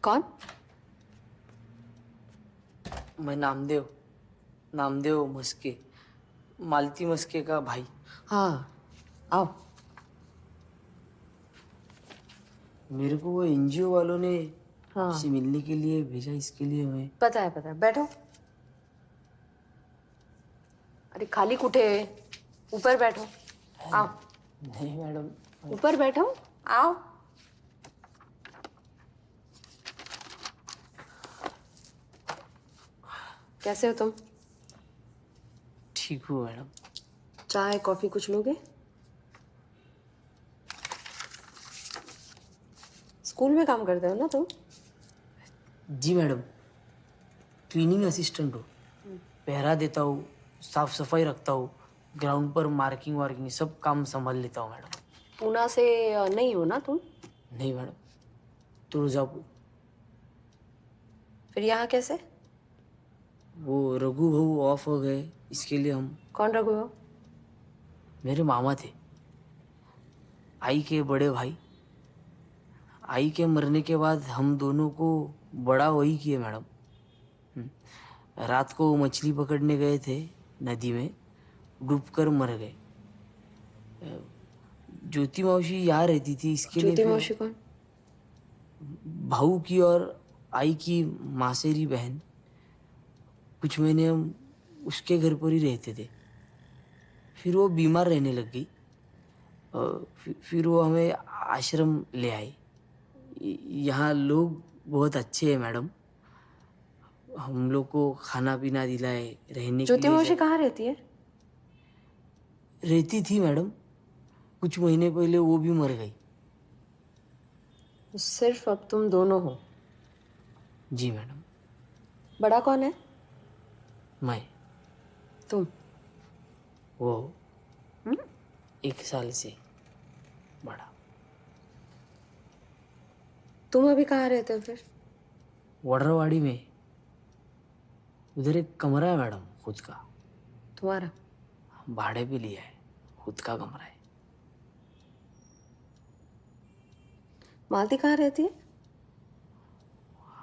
कौन? मैं नामदेव मस्के, मालती मस्के का भाई। हाँ, आओ। मेरे को वो एनजीओ वालों ने हाँ, आपसे मिलने के लिए भेजा, इसके लिए मैं। पता है, बैठो। अरे खाली कुठे? ऊपर बैठो। आओ। नहीं मैडम। ऊपर बैठो, आओ। कैसे हो तुम? ठीक हूँ मैडम। चाय कॉफी कुछ लोगे? स्कूल में काम करते हो ना तुम? जी मैडम, क्लीनिंग असिस्टेंट हूँ। पहरा देता हूँ, साफ सफाई रखता हूँ, ग्राउंड पर मार्किंग वार्किंग सब काम संभाल लेता हूँ मैडम। पूना से नहीं हो ना तुम? नहीं मैडम, तुळजापुर। फिर यहाँ कैसे? वो रघु भाऊ ऑफ हो गए, इसके लिए हम। कौन रघु हो? मेरे मामा थे, आई के बड़े भाई। आई के मरने के बाद हम दोनों को बड़ा वही किए मैडम। रात को मछली पकड़ने गए थे नदी में, डूबकर मर गए। ज्योति मौसी यहाँ रहती थी, इसके लिए। ज्योति मौसी कौन? भाऊ की और आई की मासेरी बहन। कुछ महीने हम उसके घर पर ही रहते थे, फिर वो बीमार रहने लग गई। फिर वो हमें आश्रम ले आई। यहाँ लोग बहुत अच्छे हैं मैडम, हम लोग को खाना पीना दिलाए, रहने के ज्योति लिए मौसी कहाँ रहती है? रहती थी मैडम, कुछ महीने पहले वो भी मर गई। सिर्फ अब तुम दोनों हो? जी मैडम। बड़ा कौन है? मैं। तुम? वो 1 साल से बड़ा। तुम अभी कहाँ रहते हो फिर? वडरवाड़ी में, उधर एक कमरा है मैडम, खुद का। तुम्हारा? भाड़े पे लिया है, खुद का कमरा है। मालती कहाँ रहती है?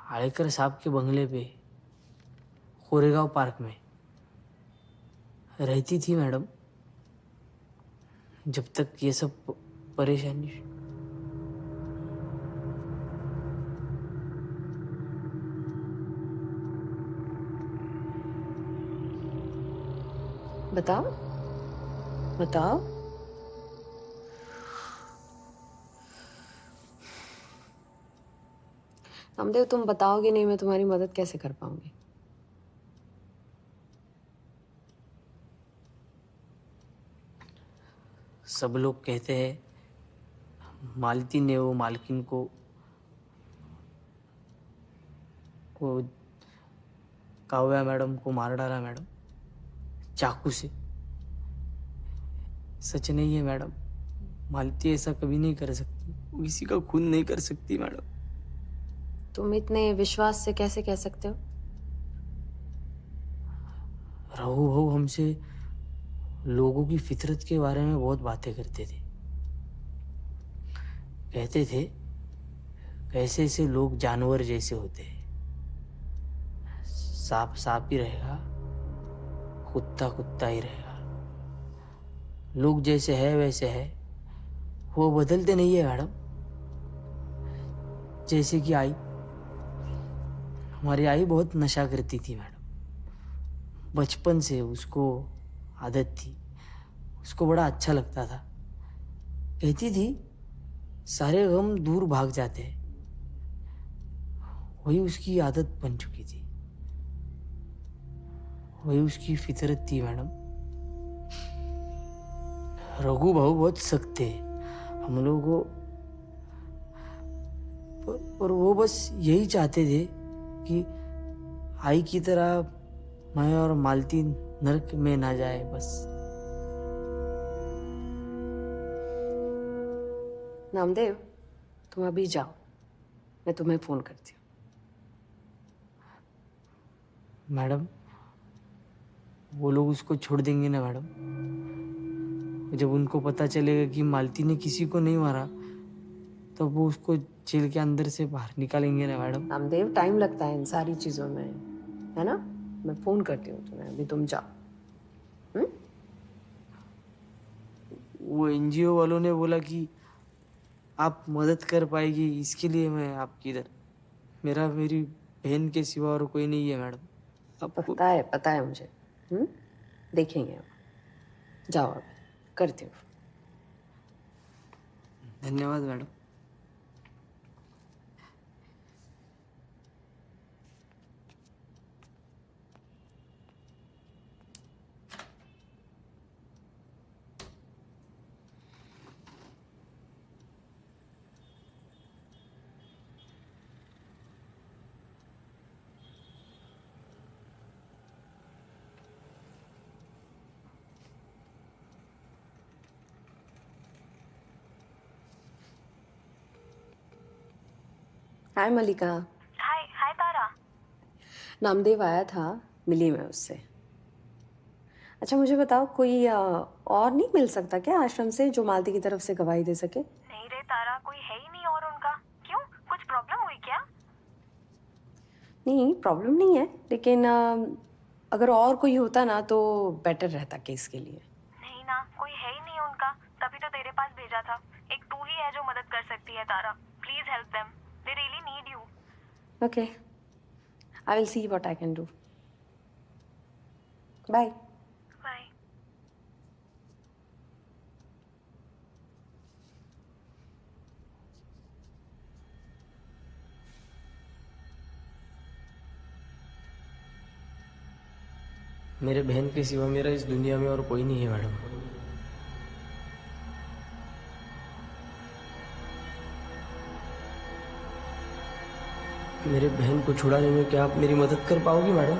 आड़ेकर साहब के बंगले पे, कोरेगांव पार्क में रहती थी मैडम, जब तक ये सब परेशानी। बताओ बताओ। नामदेव, तुम बताओगे नहीं, मैं तुम्हारी मदद कैसे कर पाऊंगी? सब लोग कहते हैं मालती ने वो मालकिन को वो काव्या मैडम को मार डाला मैडम, चाकू से। सच नहीं है मैडम, मालती ऐसा कभी नहीं कर सकती, वो किसी का खून नहीं कर सकती मैडम। तुम इतने विश्वास से कैसे कह सकते हो? रघु भाऊ हमसे लोगों की फितरत के बारे में बहुत बातें करते थे। कहते थे कैसे ऐसे लोग जानवर जैसे होते हैं, सांप सांप ही रहेगा, कुत्ता कुत्ता ही रहेगा, लोग जैसे है वैसे है, वो बदलते नहीं है मैडम। जैसे कि आई, हमारी आई बहुत नशा करती थी मैडम, बचपन से उसको आदत थी, उसको बड़ा अच्छा लगता था। कहती थी सारे गम दूर भाग जाते हैं, वही उसकी आदत बन चुकी थी, वही उसकी फितरत थी मैडम। रघु भाऊ बहुत सख्त थे हम लोगों को, पर वो बस यही चाहते थे कि आई की तरह मैं और मालती नरक में ना जाए बस। नामदेव, तुम अभी जाओ, मैं तुम्हें फोन करती हूँ। मैडम, वो लोग उसको छोड़ देंगे ना मैडम? जब उनको पता चलेगा कि मालती ने किसी को नहीं मारा, तब वो उसको जेल के अंदर से बाहर निकालेंगे ना मैडम। नामदेव, टाइम लगता है इन सारी चीजों में, है ना? मैं फोन करती हूँ तुम्हें, अभी तुम जाओ। वो एनजीओ वालों ने बोला कि आप मदद कर पाएगी, इसके लिए मैं आपकी इधर। मेरी बहन के सिवा और कोई नहीं है मैडम। आपको पता है मुझे। देखेंगे, जाओ अभी, करती हूँ। धन्यवाद मैडम। हाय मलिका। हाय हाय तारा। नामदेव आया था, मिली मैं उससे। अच्छा मुझे बताओ, कोई और नहीं मिल सकता क्या आश्रम से जो मालती की तरफ से गवाही दे सके? नहीं रे तारा, कोई है ही नहीं और उनका। क्यों, कुछ प्रॉब्लम हुई क्या? नहीं, प्रॉब्लम नहीं है, लेकिन अगर और कोई होता ना तो बेटर रहता केस के लिए। नहीं ना, कोई है ही नहीं उनका, तभी तो तेरे पास भेजा था। एक तू ही है जो मदद कर सकती है Tara. Please help them, they really need you. Okay, I will see what I can do. Bye. Bye. मेरे बहन के सिवा मेरा इस दुनिया में और कोई नहीं है मैडम। मेरे बहन को छुड़ाने में क्या आप मेरी मदद कर पाओगी madam?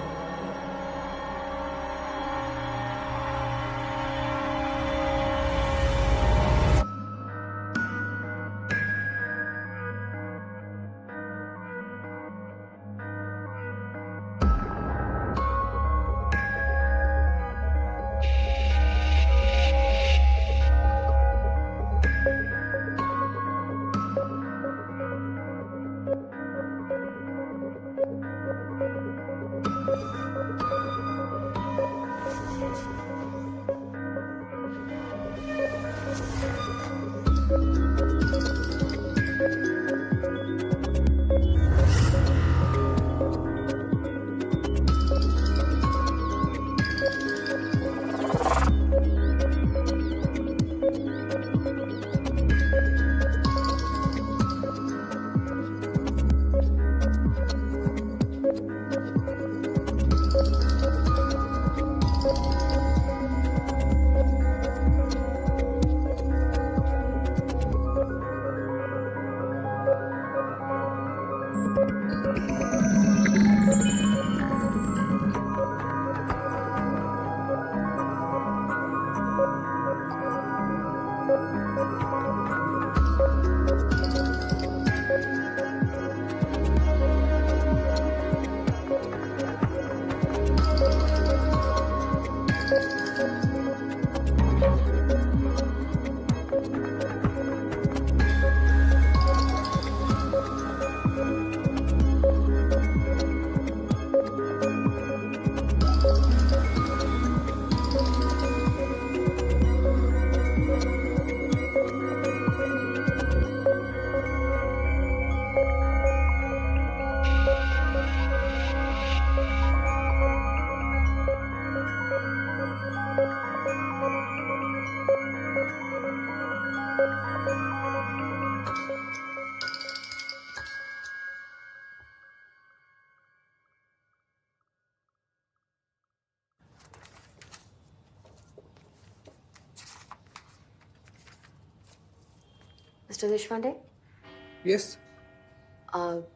Mister Deshpande. Yes.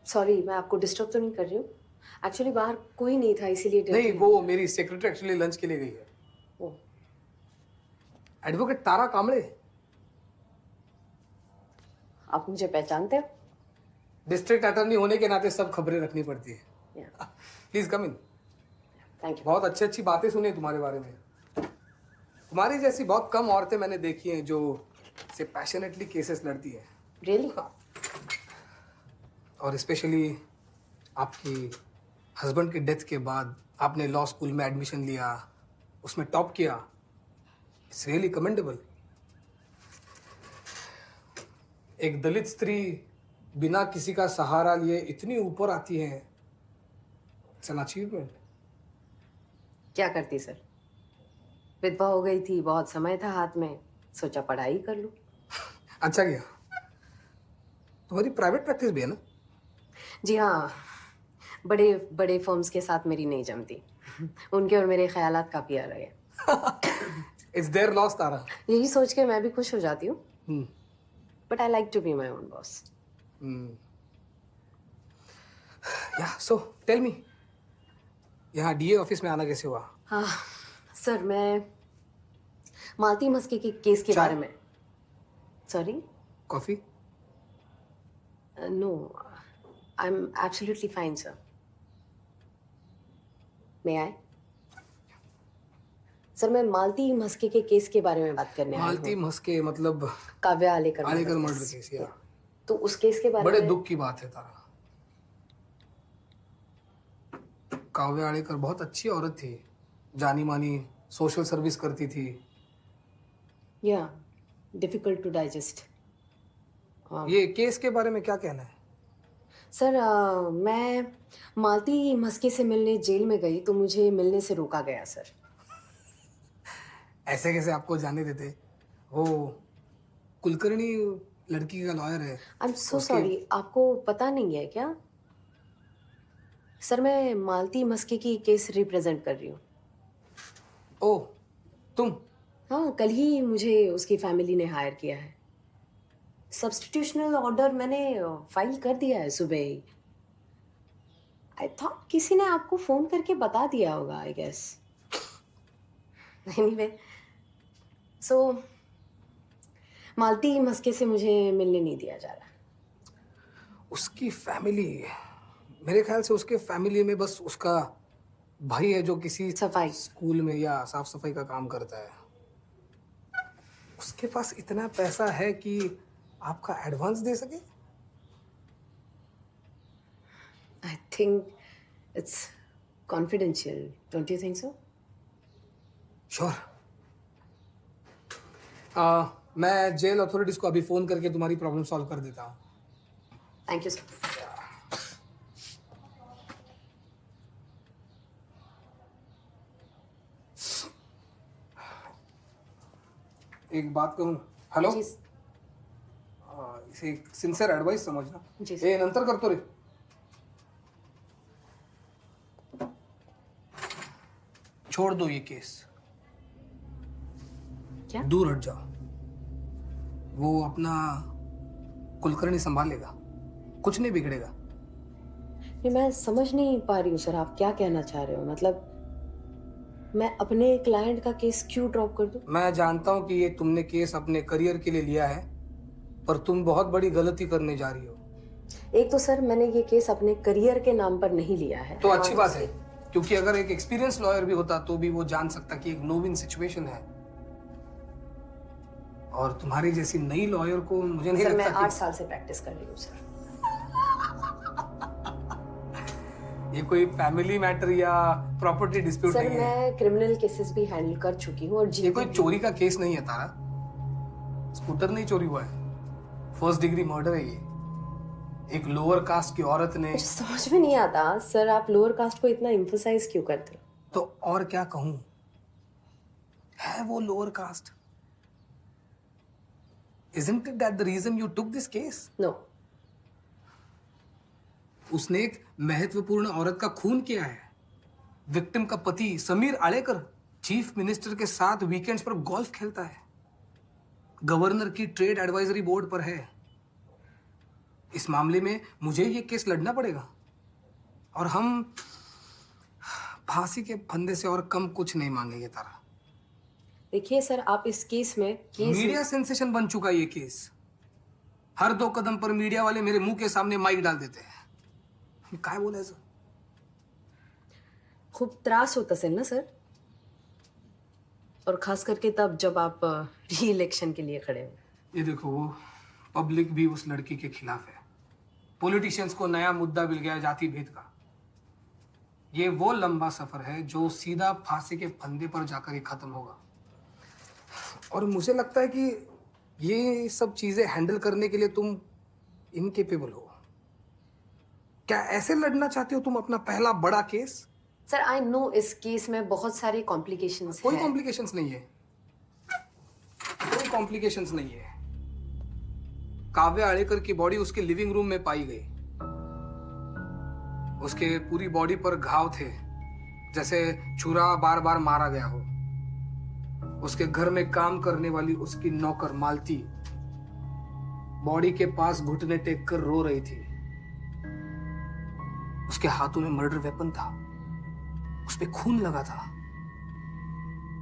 Sorry, मैं आपको डिस्टर्ब तो नहीं कर रही हूँ? एक्चुअली बाहर कोई नहीं था, इसीलिए नहीं, वो मेरी सेक्रेटरी एक्चुअली लंच के लिए गई है। ओह, एडवोकेट तारा कांबळे। आप मुझे पहचानते हो? डिस्ट्रिक्ट अटॉर्नी होने के नाते सब खबरें रखनी पड़ती है। Yeah. Please come in. Thank you. बहुत अच्छी अच्छी बातें सुनी तुम्हारे बारे में। तुम्हारी जैसी बहुत कम औरतें मैंने देखी हैं जो से पैशनेटली केसेस लड़ती है। रियली? और स्पेशली आपकी हस्बैंड की डेथ के बाद आपने लॉ स्कूल में एडमिशन लिया, उसमें टॉप किया। It's really commendable. एक दलित स्त्री बिना किसी का सहारा लिए इतनी ऊपर आती है, इट्स एन अचीवमेंट। क्या करती सर, विधवा हो गई थी, बहुत समय था हाथ में, सोचा पढ़ाई कर लूं। अच्छा किया। तुम्हारी प्राइवेट प्रैक्टिस भी है ना? जी हाँ, बड़े बड़े फर्म्स के साथ मेरी नहीं जमती। उनके और मेरे ख्यालात काफी अलग है। It's their loss Tara. यही सोच के मैं भी खुश हो जाती हूँ, hmm but I like to be my own boss. या सो टेल मी, यहाँ डीए ऑफिस में आना कैसे हुआ? हाँ सर, मैं मालती मस्के के केस के चाय? बारे में। Sorry, coffee? No, I am absolutely fine sir. May I? Sir, मैं मालती मस्के के केस के बारे में बात करने आई मालती हूँ। मस्के मतलब Kavya Alekar Alekar murder murder case। Case? या तो उस केस के बारे बड़े में दुख की बात है तारा। काव्या आलेकर बहुत अच्छी औरत थी, जानी मानी सोशल सर्विस करती थी। या डिफिकल्ट टू डाइजेस्ट। ये केस के बारे में क्या कहना है? सर, मैं मालती मस्के से मिलने जेल में गई तो मुझे मिलने से रोका गया सर। ऐसे कैसे आपको जाने देते? वो कुलकर्णी लड़की का लॉयर है। आई एम सो उसके- सॉरी, आपको पता नहीं है क्या? सर, मैं मालती मस्के की केस रिप्रेजेंट कर रही हूँ। ओह, तुम? हाँ, कल ही मुझे उसकी फैमिली ने हायर किया है। सब्स्टिट्यूशनल ऑर्डर मैंने फाइल कर दिया है सुबह ही। आई थॉट किसी ने आपको फोन करके बता दिया होगा, आई गेस। एनीवे, सो मालती मस्के से मुझे मिलने नहीं दिया जा रहा। उसकी फैमिली, मेरे ख्याल से उसके फैमिली में बस उसका भाई है जो किसी सफाई। स्कूल में या साफ सफाई का काम करता है। उसके पास इतना पैसा है कि आपका एडवांस दे सके? I think it's confidential, don't you think so? Sure. मैं जेल अथॉरिटीज को अभी फोन करके तुम्हारी प्रॉब्लम सॉल्व कर देता हूँ। Thank you sir. एक बात कहूँ? हेलो, जी इसे एक सिंसियर एडवाइस समझना। जी ए नंतर करतो रे। छोड़ दो ये केस, क्या? दूर हट जाओ। वो अपना कुलकर्णी संभाल लेगा, कुछ नहीं बिगड़ेगा। नहीं, मैं समझ नहीं पा रही हूँ सर, आप क्या कहना चाह रहे हो? मतलब मैं अपने क्लाइंट का केस क्यों ड्रॉप कर दूं? मैं जानता हूँ कि ये तुमने केस अपने करियर के लिए लिया है, पर तुम बहुत बड़ी गलती करने जा रही हो। एक तो सर, मैंने ये केस अपने करियर के नाम पर नहीं लिया है। तो अच्छी और बात है, क्योंकि अगर एक एक्सपीरियंस लॉयर भी होता तो भी वो जान सकता कि एक नो विन सिचुएशन है। और तुम्हारी जैसी नई लॉयर को मुझे नहीं सर, मैं लगता 8 साल से प्रैक्टिस कर रही हूँ सर। ये कोई फैमिली मैटर या प्रॉपर्टी डिस्प्यूट सर, नहीं है। मैं क्रिमिनल केसेस भी हैंडल कर चुकी हूँ और ये कोई चोरी का केस नहीं है तारा। स्कूटर नहीं चोरी हुआ है, फर्स्ट डिग्री मर्डर है ये। एक लोअर कास्ट की औरत ने। मुझे समझ में नहीं आता सर, आप लोअर कास्ट को इतना एम्फसाइज क्यों करते हो? तो और क्या कहूं, है वो lower caste? Isn't it that the reason you took this case? No. उसने एक महत्वपूर्ण औरत का खून किया है। विक्टिम का पति समीर आलेकर चीफ मिनिस्टर के साथ वीकेंड्स पर गोल्फ खेलता है, गवर्नर की ट्रेड एडवाइजरी बोर्ड पर है। इस मामले में मुझे ये केस लड़ना पड़ेगा और हम फांसी के फंदे से और कम कुछ नहीं मांगेंगे तारा। देखिए सर, आप इस केस में मीडिया सेंसेशन बन चुका ये केस। हर 2 कदम पर मीडिया वाले मेरे मुंह के सामने माइक डाल देते हैं। काय बोलायचं? खूब त्रास होत असेल ना सर, और खास करके तब जब आप री इलेक्शन के लिए खड़े हो। ये देखो, वो पब्लिक भी उस लड़की के खिलाफ है, पॉलिटिशियंस को नया मुद्दा मिल गया जाति भेद का। ये वो लंबा सफर है जो सीधा फांसी के फंदे पर जाकर ही खत्म होगा। और मुझे लगता है कि ये सब चीजें हैंडल करने के लिए तुम इनकेपेबल हो। क्या ऐसे लड़ना चाहते हो तुम अपना पहला बड़ा केस? सर आई नो इस केस में बहुत सारे कॉम्प्लिकेशंस कोई हैं। कॉम्प्लिकेशंस नहीं है, कोई कॉम्प्लिकेशंस नहीं है। काव्य आड़ेकर की बॉडी उसके लिविंग रूम में पाई गई। उसके पूरी बॉडी पर घाव थे, जैसे छुरा बार बार मारा गया हो। उसके घर में काम करने वाली उसकी नौकर मालती बॉडी के पास घुटने टेक कर रो रही थी। उसके हाथों में मर्डर वेपन था, उस पे खून लगा था।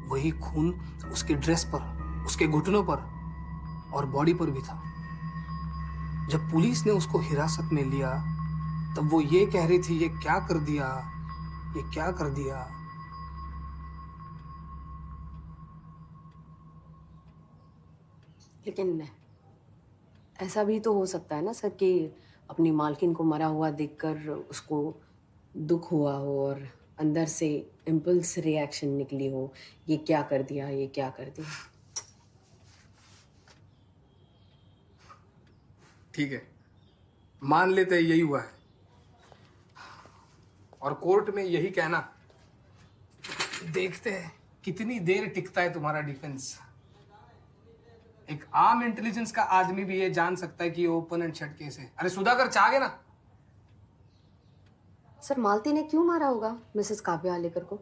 वही खून उसके ड्रेस पर, उसके घुटनों पर और बॉडी पर भी था। जब पुलिस ने उसको हिरासत में लिया तब वो ये कह रही थी, ये क्या कर दिया, ये क्या कर दिया। लेकिन ऐसा भी तो हो सकता है ना सर कि अपनी मालकिन को मरा हुआ देखकर उसको दुख हुआ हो और अंदर से इम्पल्स रिएक्शन निकली हो, ये क्या कर दिया, ये क्या कर दिया। ठीक है, मान लेते हैं यही हुआ है और कोर्ट में यही कहना। देखते हैं कितनी देर टिकता है तुम्हारा डिफेंस। एक आम इंटेलिजेंस का आदमी भी ये जान सकता है कि ये ओपन एंड शट केस है। अरे सुधाकर चाह गए ना। सर मालती ने क्यों मारा होगा मिसेस काव्या आलेकर को?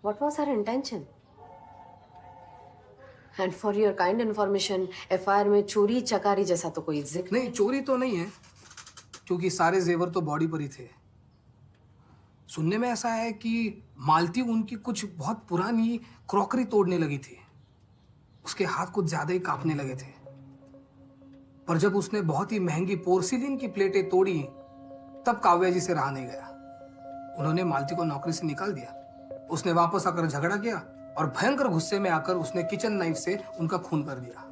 What was her intention? And for your kind information, FIR में चोरी चकारी जैसा तो कोई जिक्र नहीं, चोरी तो नहीं है क्योंकि सारे जेवर तो बॉडी पर ही थे। सुनने में ऐसा है कि मालती उनकी कुछ बहुत पुरानी क्रॉकरी तोड़ने लगी थी। उसके हाथ कुछ ज्यादा ही कांपने लगे थे। पर जब उसने बहुत ही महंगी पोर्सिलिन की प्लेटें तोड़ी तब काव्या जी से रहा नहीं गया। उन्होंने मालती को नौकरी से निकाल दिया। उसने वापस आकर झगड़ा किया और भयंकर गुस्से में आकर उसने किचन नाइफ से उनका खून कर दिया।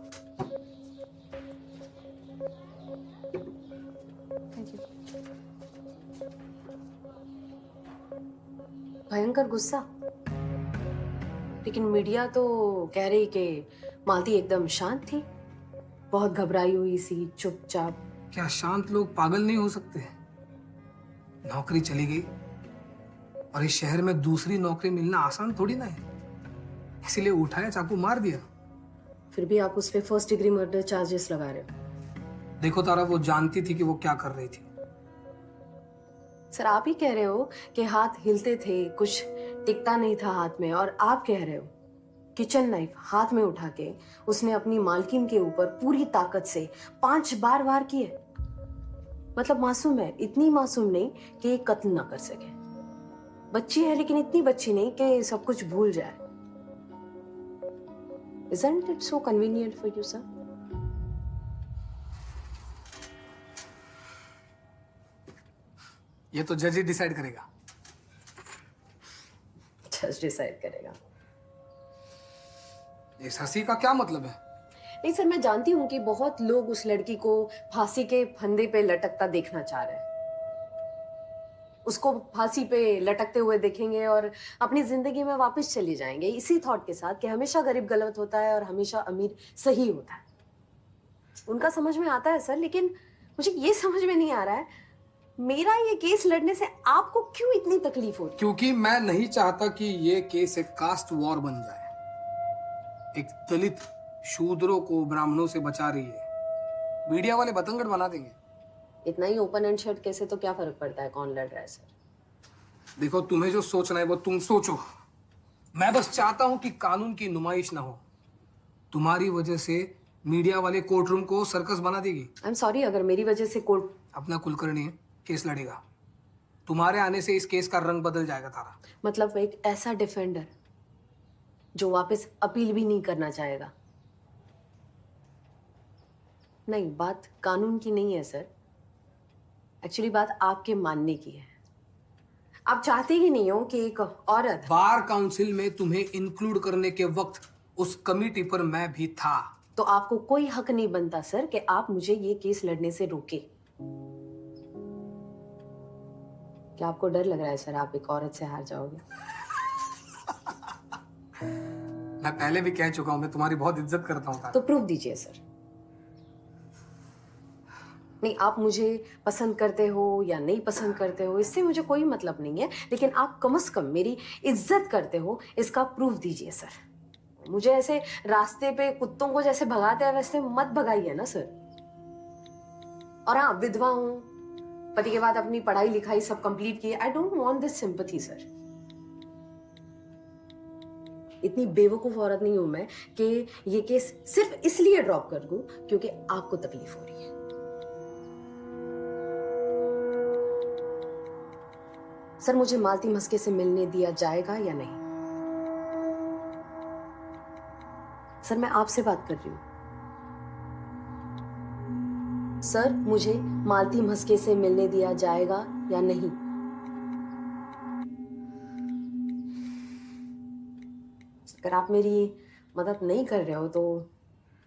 भयंकर गुस्सा? लेकिन मीडिया तो कह रही कि मालती एकदम शांत थी, बहुत घबराई हुई सी, चुपचाप। क्या शांत लोग पागल नहीं हो सकते? नौकरी चली गई और इस शहर में दूसरी नौकरी मिलना आसान थोड़ी ना है, इसीलिए उठाया, चाकू मार दिया। फिर भी आप उस पे फर्स्ट डिग्री मर्डर चार्जेस लगा रहे हो। देखो तारा, वो जानती थी कि वो क्या कर रही थी। सर आप ही कह रहे हो कि हाथ हिलते थे, कुछ टिकता नहीं था हाथ में, और आप कह रहे हो किचन नाइफ हाथ में उठा के उसने अपनी मालकिन के ऊपर पूरी ताकत से 5 बार वार किए। मतलब मासूम है, इतनी मासूम नहीं कि ये कत्ल ना कर सके। बच्ची है लेकिन इतनी बच्ची नहीं कि सब कुछ भूल जाए। Isn't it so convenient for you, sir? ये तो जज ही डिसाइड करेगा। जज डिसाइड करेगा। इस हंसी का क्या मतलब है? नहीं सर, मैं जानती हूँ कि बहुत लोग उस लड़की को फांसी के फंदे पे लटकता देखना चाह रहे हैं। उसको फांसी पे लटकते हुए देखेंगे और अपनी जिंदगी में वापस चले जाएंगे इसी थॉट के साथ कि हमेशा गरीब गलत होता है और हमेशा अमीर सही होता है। उनका समझ में आता है सर, लेकिन मुझे ये समझ में नहीं आ रहा है मेरा ये केस लड़ने से आपको क्यों इतनी तकलीफ हो रही है? क्योंकि मैं नहीं चाहता कि ये केस एक कास्ट वॉर बन जाए। एक दलित शूद्रों को ब्राह्मणों से बचा रही है, मीडिया वाले बतंगड़ बना देंगे। इतना ही ओपन एंड शट कैसे तो क्या फर्क पड़ता है कौन लड़ रहा है सर? देखो, तुम्हें जो सोचना है वो तुम सोचो। मैं बस चाहता हूं कि कानून की नुमाइश ना हो। तुम्हारी वजह से मीडिया वाले कोर्ट रूम को सर्कस बना देगी। आई एम सॉरी, अगर मेरी वजह से कोर्ट। अपना कुलकर्णी केस लड़ेगा। तुम्हारे आने से इस केस का रंग बदल जाएगा तारा। मतलब एक ऐसा डिफेंडर जो वापस अपील भी नहीं करना चाहेगा? नहीं, बात कानून की नहीं है सर, एक्चुअली बात आपके मानने की है। आप चाहते ही नहीं हो कि एक औरत। बार काउंसिल में तुम्हें इंक्लूड करने के वक्त उस कमिटी पर मैं भी था। तो आपको कोई हक नहीं बनता सर कि आप मुझे ये केस लड़ने से रोके। क्या आपको डर लग रहा है सर आप एक औरत से हार जाओगे? मैं पहले भी कह चुका हूं, मैं तुम्हारी बहुत इज्जत करता हूं। तो प्रूफ दीजिए सर। नहीं, आप मुझे पसंद करते हो या नहीं पसंद करते हो इससे मुझे कोई मतलब नहीं है, लेकिन आप कम से कम मेरी इज्जत करते हो इसका प्रूफ दीजिए सर। मुझे ऐसे रास्ते पे कुत्तों को जैसे भगाते हैं वैसे मत भगाइए ना सर। और हाँ, विधवा हूं, पति के बाद अपनी पढ़ाई लिखाई सब कंप्लीट की। I don't want this sympathy sir. इतनी बेवकूफ औरत नहीं हूं मैं कि ये केस सिर्फ इसलिए ड्रॉप कर दूं क्योंकि आपको तकलीफ हो रही है। सर मुझे मालती मस्के से मिलने दिया जाएगा या नहीं? सर मैं आपसे बात कर रही हूं। सर मुझे मालती मस्के से मिलने दिया जाएगा या नहीं? अगर आप मेरी मदद नहीं कर रहे हो तो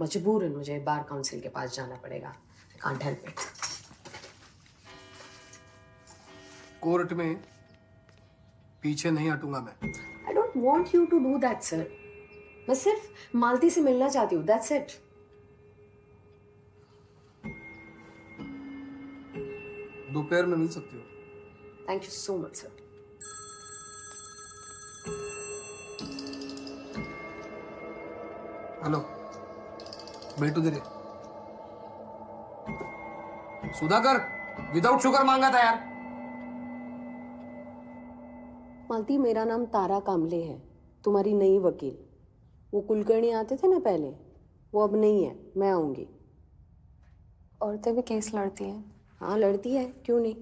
मजबूरन मुझे बार काउंसिल के पास जाना पड़ेगा। I can't help it. Court में पीछे नहीं हटूंगा मैं। I don't want you to do that sir. मैं सिर्फ मालती से मिलना चाहती हूँ, दैट्स इट। दोपहर में मिल सकती हो। Thank you so much sir. Hello, बेटू दे रे। सुधाकर विदाउट शुगर मांगा था यार। मालती मेरा नाम तारा कामले है, तुम्हारी नई वकील। वो कुलकर्णी आते थे ना पहले, वो अब नहीं है, मैं आऊंगी। औरतें भी केस लड़ती हैं? हाँ लड़ती है, क्यों नहीं।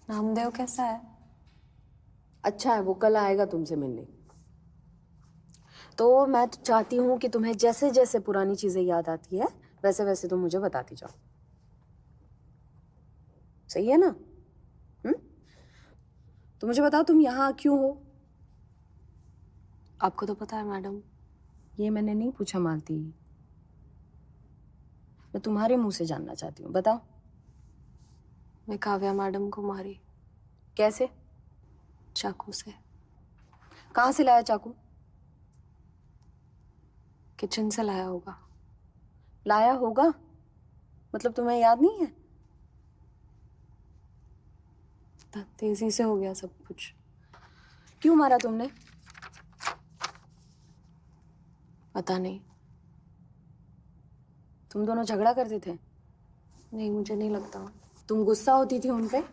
नामदेव कैसा है? अच्छा है, वो कल आएगा तुमसे मिलने। तो मैं तो चाहती हूँ कि तुम्हें जैसे जैसे पुरानी चीजें याद आती है वैसे वैसे तुम मुझे बताती जाओ। सही है ना? तो मुझे बताओ तुम यहाँ क्यों हो? आपको तो पता है मैडम। ये मैंने नहीं पूछा मालती, मैं तुम्हारे मुंह से जानना चाहती हूँ, बताओ। मैं काव्या मैडम को मारी। कैसे? चाकू से। कहाँ से लाया चाकू? किचन से लाया होगा। लाया होगा मतलब तुम्हें याद नहीं है? इतना तेजी से हो गया सब कुछ। क्यों मारा तुमने? पता नहीं। तुम दोनों झगड़ा करते थे? नहीं, मुझे नहीं लगता। तुम गुस्सा होती थी उन पे?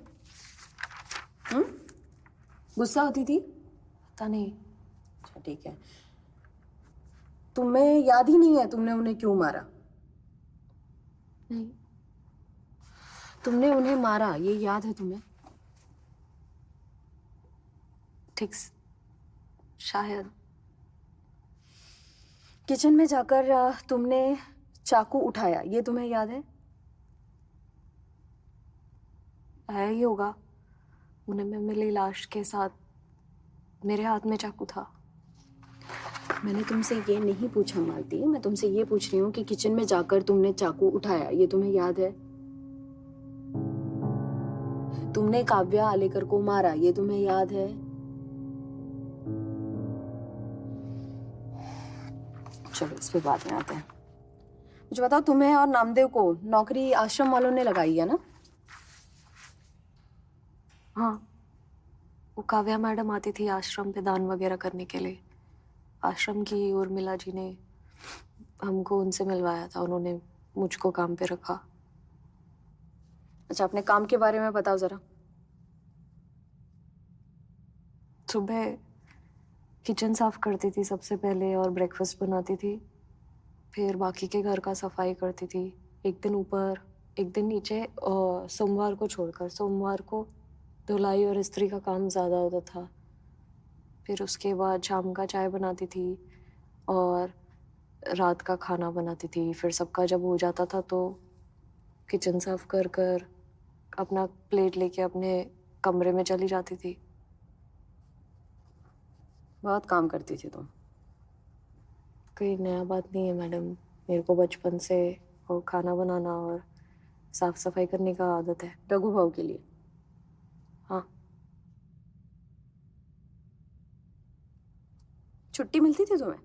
गुस्सा होती थी? पता नहीं। अच्छा ठीक है। तुम्हें याद ही नहीं है तुमने उन्हें क्यों मारा? नहीं। तुमने उन्हें मारा ये याद है तुम्हें? ठीक शायद। किचन में जाकर तुमने चाकू उठाया ये तुम्हें याद है? आया ही होगा। उन्हें मैं मिली लाश के साथ, मेरे हाथ में चाकू था। मैंने तुमसे ये नहीं पूछा मालती, मैं तुमसे ये पूछ रही हूँ कि किचन में जाकर तुमने चाकू उठाया ये तुम्हें याद है? तुमने काव्या आलेकर को मारा ये तुम्हें याद है? चलो इस पे बाद में आते हैं। मुझे बताओ तुम्हें और नामदेव को नौकरी आश्रम वालों ने लगाई है ना? हाँ, वो काव्या मैडम आती थी आश्रम पे दान वगैरह करने के लिए। आश्रम की उर्मिला जी ने हमको उनसे मिलवाया था, उन्होंने मुझको काम पे रखा। अच्छा अपने काम के बारे में बताओ जरा। सुबह किचन साफ करती थी सबसे पहले और ब्रेकफास्ट बनाती थी, फिर बाकी के घर का सफाई करती थी। एक दिन ऊपर एक दिन नीचे, सोमवार को छोड़कर। सोमवार को धुलाई और इस्त्री का काम ज़्यादा होता था। फिर उसके बाद शाम का चाय बनाती थी और रात का खाना बनाती थी। फिर सबका जब हो जाता था तो किचन साफ कर कर अपना प्लेट लेके अपने कमरे में चली जाती थी। बहुत काम करती थी तुम। कोई नया बात नहीं है मैडम। मेरे को बचपन से वो खाना बनाना और साफ सफाई करने का आदत है। रघु भाव के लिए। हाँ, छुट्टी मिलती थी तुम्हें?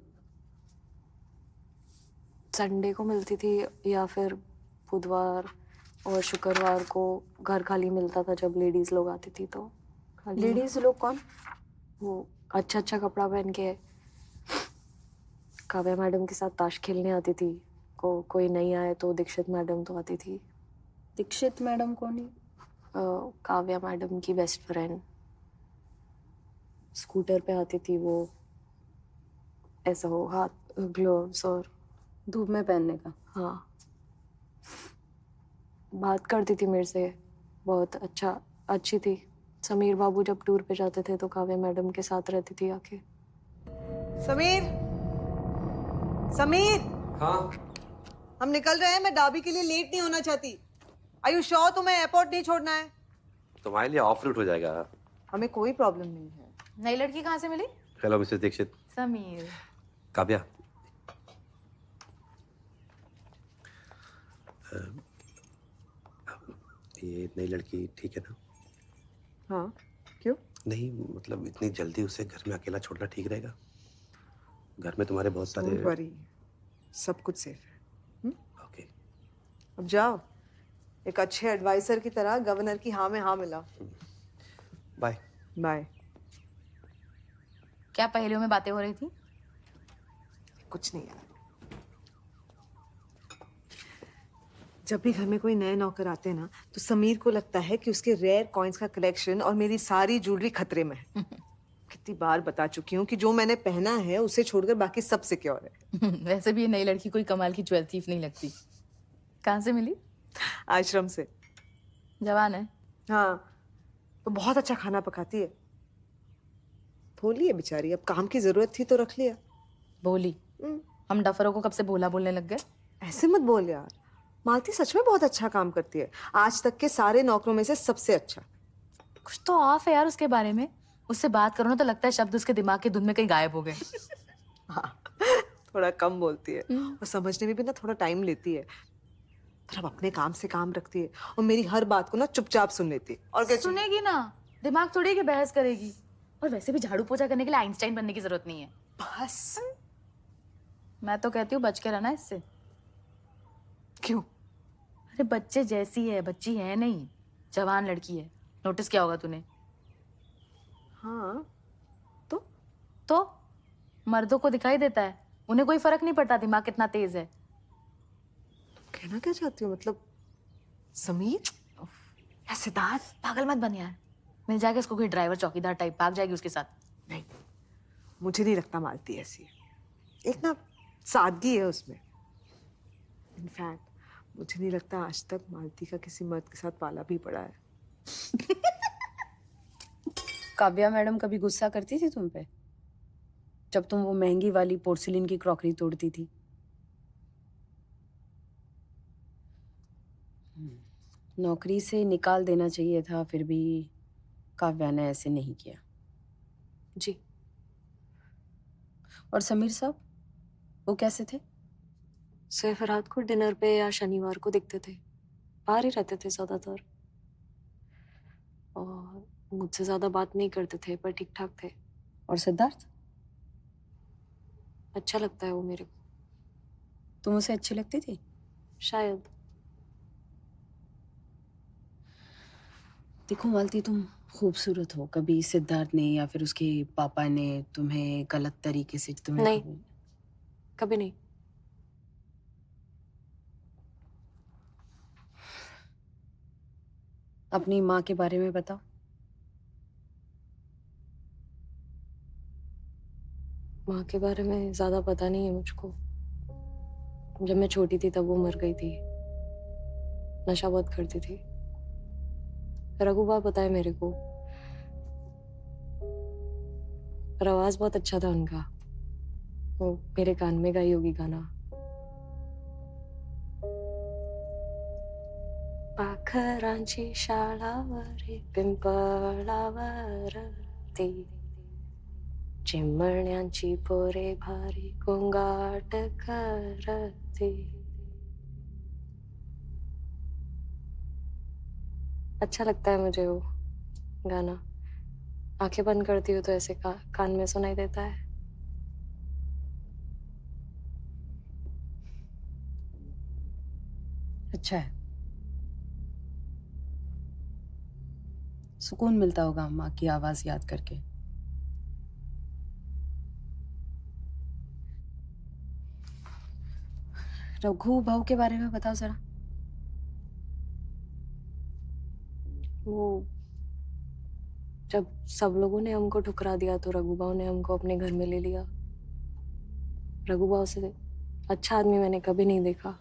संडे को मिलती थी या फिर बुधवार और शुक्रवार को घर खाली मिलता था जब लेडीज लोग आती थी तो खाली। लेडीज लोग कौन? वो अच्छा अच्छा कपड़ा पहन के काव्या मैडम के साथ ताश खेलने आती थी। कोई नहीं आए तो दीक्षित मैडम तो आती थी। दीक्षित मैडम कौन है? काव्या मैडम की बेस्ट फ्रेंड। स्कूटर पे आती थी वो, ऐसा हो हाथ ग्लोव्स और धूप में पहनने का। हाँ, बात करती थी मेरे से, बहुत अच्छी थी। समीर बाबू जब टूर पे जाते थे तो काव्या मैडम के साथ रहती थी आके। समीर, समीर, हाँ हम निकल रहे हैं। मैं डाबी के लिए लेट नहीं होना चाहती। आयु श्योर तुम्हें एयरपोर्ट नहीं छोड़ना है? तुम्हारे लिए ऑफ रूट हो जाएगा। हमें कोई प्रॉब्लम नहीं है। नई लड़की कहाँ से मिली? Hello Mrs Dixit. समीर। काव्या, ये नई लड़की ठीक है ना? हाँ, क्यों? नहीं मतलब इतनी जल्दी उसे घर में अकेला छोड़ना ठीक रहेगा? घर में तुम्हारे बहुत सारे। डोंट वरी, सब कुछ सेफ है। ओके, अब जाओ, एक अच्छे एडवाइजर की तरह गवर्नर की हाँ में हाँ मिला। बाय। बाय। क्या पहेलियों में बातें हो रही थी? कुछ नहीं यार, जब भी घर में कोई नए नौकर आते हैं ना तो समीर को लगता है कि उसके रेयर कॉइन्स का कलेक्शन और मेरी सारी ज्वेलरी खतरे में है। कितनी बार बता चुकी हूँ कि जो मैंने पहना है उसे छोड़कर बाकी सब सिक्योर है। वैसे भी ये नई लड़की कोई कमाल की ज्वेल थीफ नहीं लगती। कहाँ से मिली? आश्रम से। जवान है। हाँ, तो बहुत अच्छा खाना पकाती है। भोली है बेचारी, अब काम की जरूरत थी तो रख लिया। भोली? हम डफरों को कब से भोला बोलने लग गए? ऐसे मत बोल यार, मालती सच में बहुत अच्छा काम करती है। आज तक के सारे नौकरों में से सबसे अच्छा। कुछ तो ऑफ है यार उसके बारे में। उससे बात करो ना तो लगता है शब्द उसके दिमाग की धुन में कहीं गायब हो गए। हाँ, थोड़ा कम बोलती है और समझने में भी ना थोड़ा टाइम लेती है, पर अब अपने काम से काम रखती है और मेरी हर बात को ना चुपचाप सुन लेती है। और क्या सुनेगी ना, दिमाग थोड़ी कि बहस करेगी। और वैसे भी झाड़ू पोछा करने के लिए आइंस्टाइन बनने की जरूरत नहीं है। बस। मैं तो कहती हूँ बच के रहना इससे। क्यों? अरे बच्चे जैसी है, बच्ची है नहीं, जवान लड़की है। नोटिस किया होगा तूने? हाँ, तो मर्दों को दिखाई देता है, उन्हें कोई फर्क नहीं पड़ता दिमाग कितना तेज है। कहना क्या चाहती हो? मतलब समीर या सिद्धार्थ? पागल मत बन यार, मिल जाएगा इसको कोई ड्राइवर चौकीदार टाइप, भाग जाएगी उसके साथ। नहीं, मुझे नहीं लगता मालती ऐसी है। एक ना सादगी है उसमें। इनफैक्ट मुझे नहीं लगता आज तक मालती का किसी मर्द के साथ पाला भी पड़ा है। काव्या मैडम कभी गुस्सा करती थी तुम पे जब तुम वो महंगी वाली पोर्सिलिन की क्रॉकरी तोड़ती थी? नौकरी से निकाल देना चाहिए था, फिर भी काव्या ने ऐसे नहीं किया। जी। और समीर साहब, वो कैसे थे? सिर्फ रात को डिनर पे या शनिवार को दिखते थे, बाहर ही रहते थे ज्यादातर और मुझसे ज्यादा बात नहीं करते थे, पर ठीक ठाक थे। और सिद्धार्थ? अच्छा लगता है वो मेरे को। तुम उसे अच्छी लगती थी? शायद। देखो मालती, तुम खूबसूरत हो। कभी सिद्धार्थ ने या फिर उसके पापा ने तुम्हें गलत तरीके से तुम्हें नहीं, कभी नहीं। अपनी माँ के बारे में बताओ। माँ के बारे में ज्यादा पता नहीं है मुझको। जब मैं छोटी थी तब वो मर गई थी। नशा बहुत करती थी। रघु बाबा पता है मेरे को, पर आवाज बहुत अच्छा था उनका। वो मेरे कान में गाई होगी गाना, पाखरांची शाळावर पिंपळावर ती चिमण्यांची पोरे भारी गोंगाट करती. अच्छा लगता है मुझे वो गाना. आंखें बंद करती हूँ तो ऐसे कान में सुनाई देता है. अच्छा है. सुकून मिलता होगा माँ की आवाज याद करके. रघु भाऊ के बारे में बताओ जरा. वो जब सब लोगों ने हमको ठुकरा दिया तो रघु भाऊ ने हमको अपने घर में ले लिया. रघु भाऊ से अच्छा आदमी मैंने कभी नहीं देखा.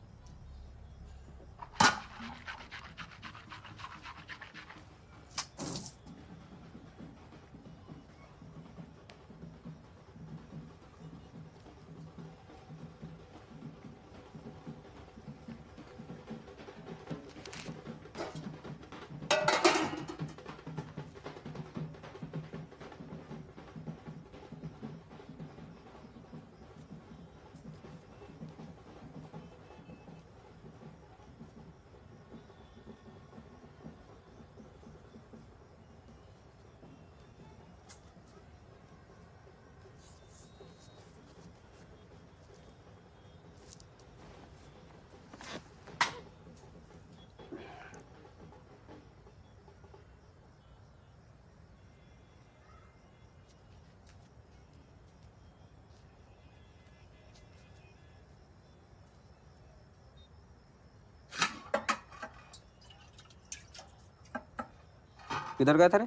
किधर गया था रे?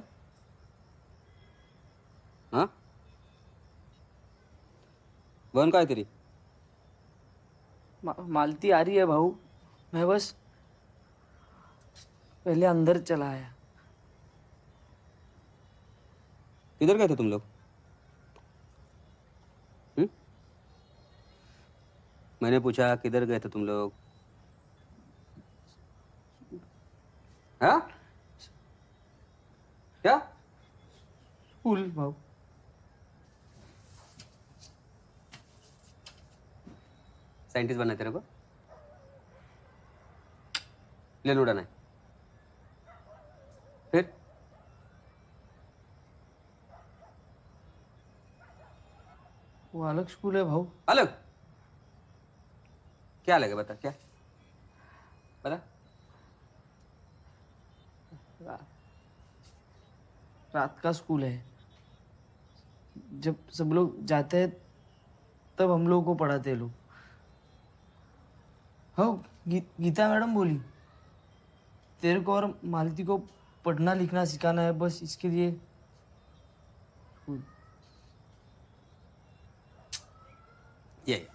हाँ, बहन कहाँ है तेरी? मालती आ रही है भाऊ. मैं बस पहले अंदर चला आया. किधर गए थे तुम लोग? मैंने पूछा किधर गए थे तुम लोग? हाँ, क्या? स्कूल भाऊ. साइंटिस्ट बनना है तेरे को? प्लेन उड़ाना है? फिर वो अलग स्कूल है भाऊ. अलग? क्या अलग है बता, क्या बता. रात का स्कूल है. जब सब लोग जाते हैं तब हम लोगों को पढ़ाते हैं लोग. हाँ, गीता मैडम बोली तेरे को और मालती को पढ़ना लिखना सिखाना है, बस इसके लिए स्कूल. ये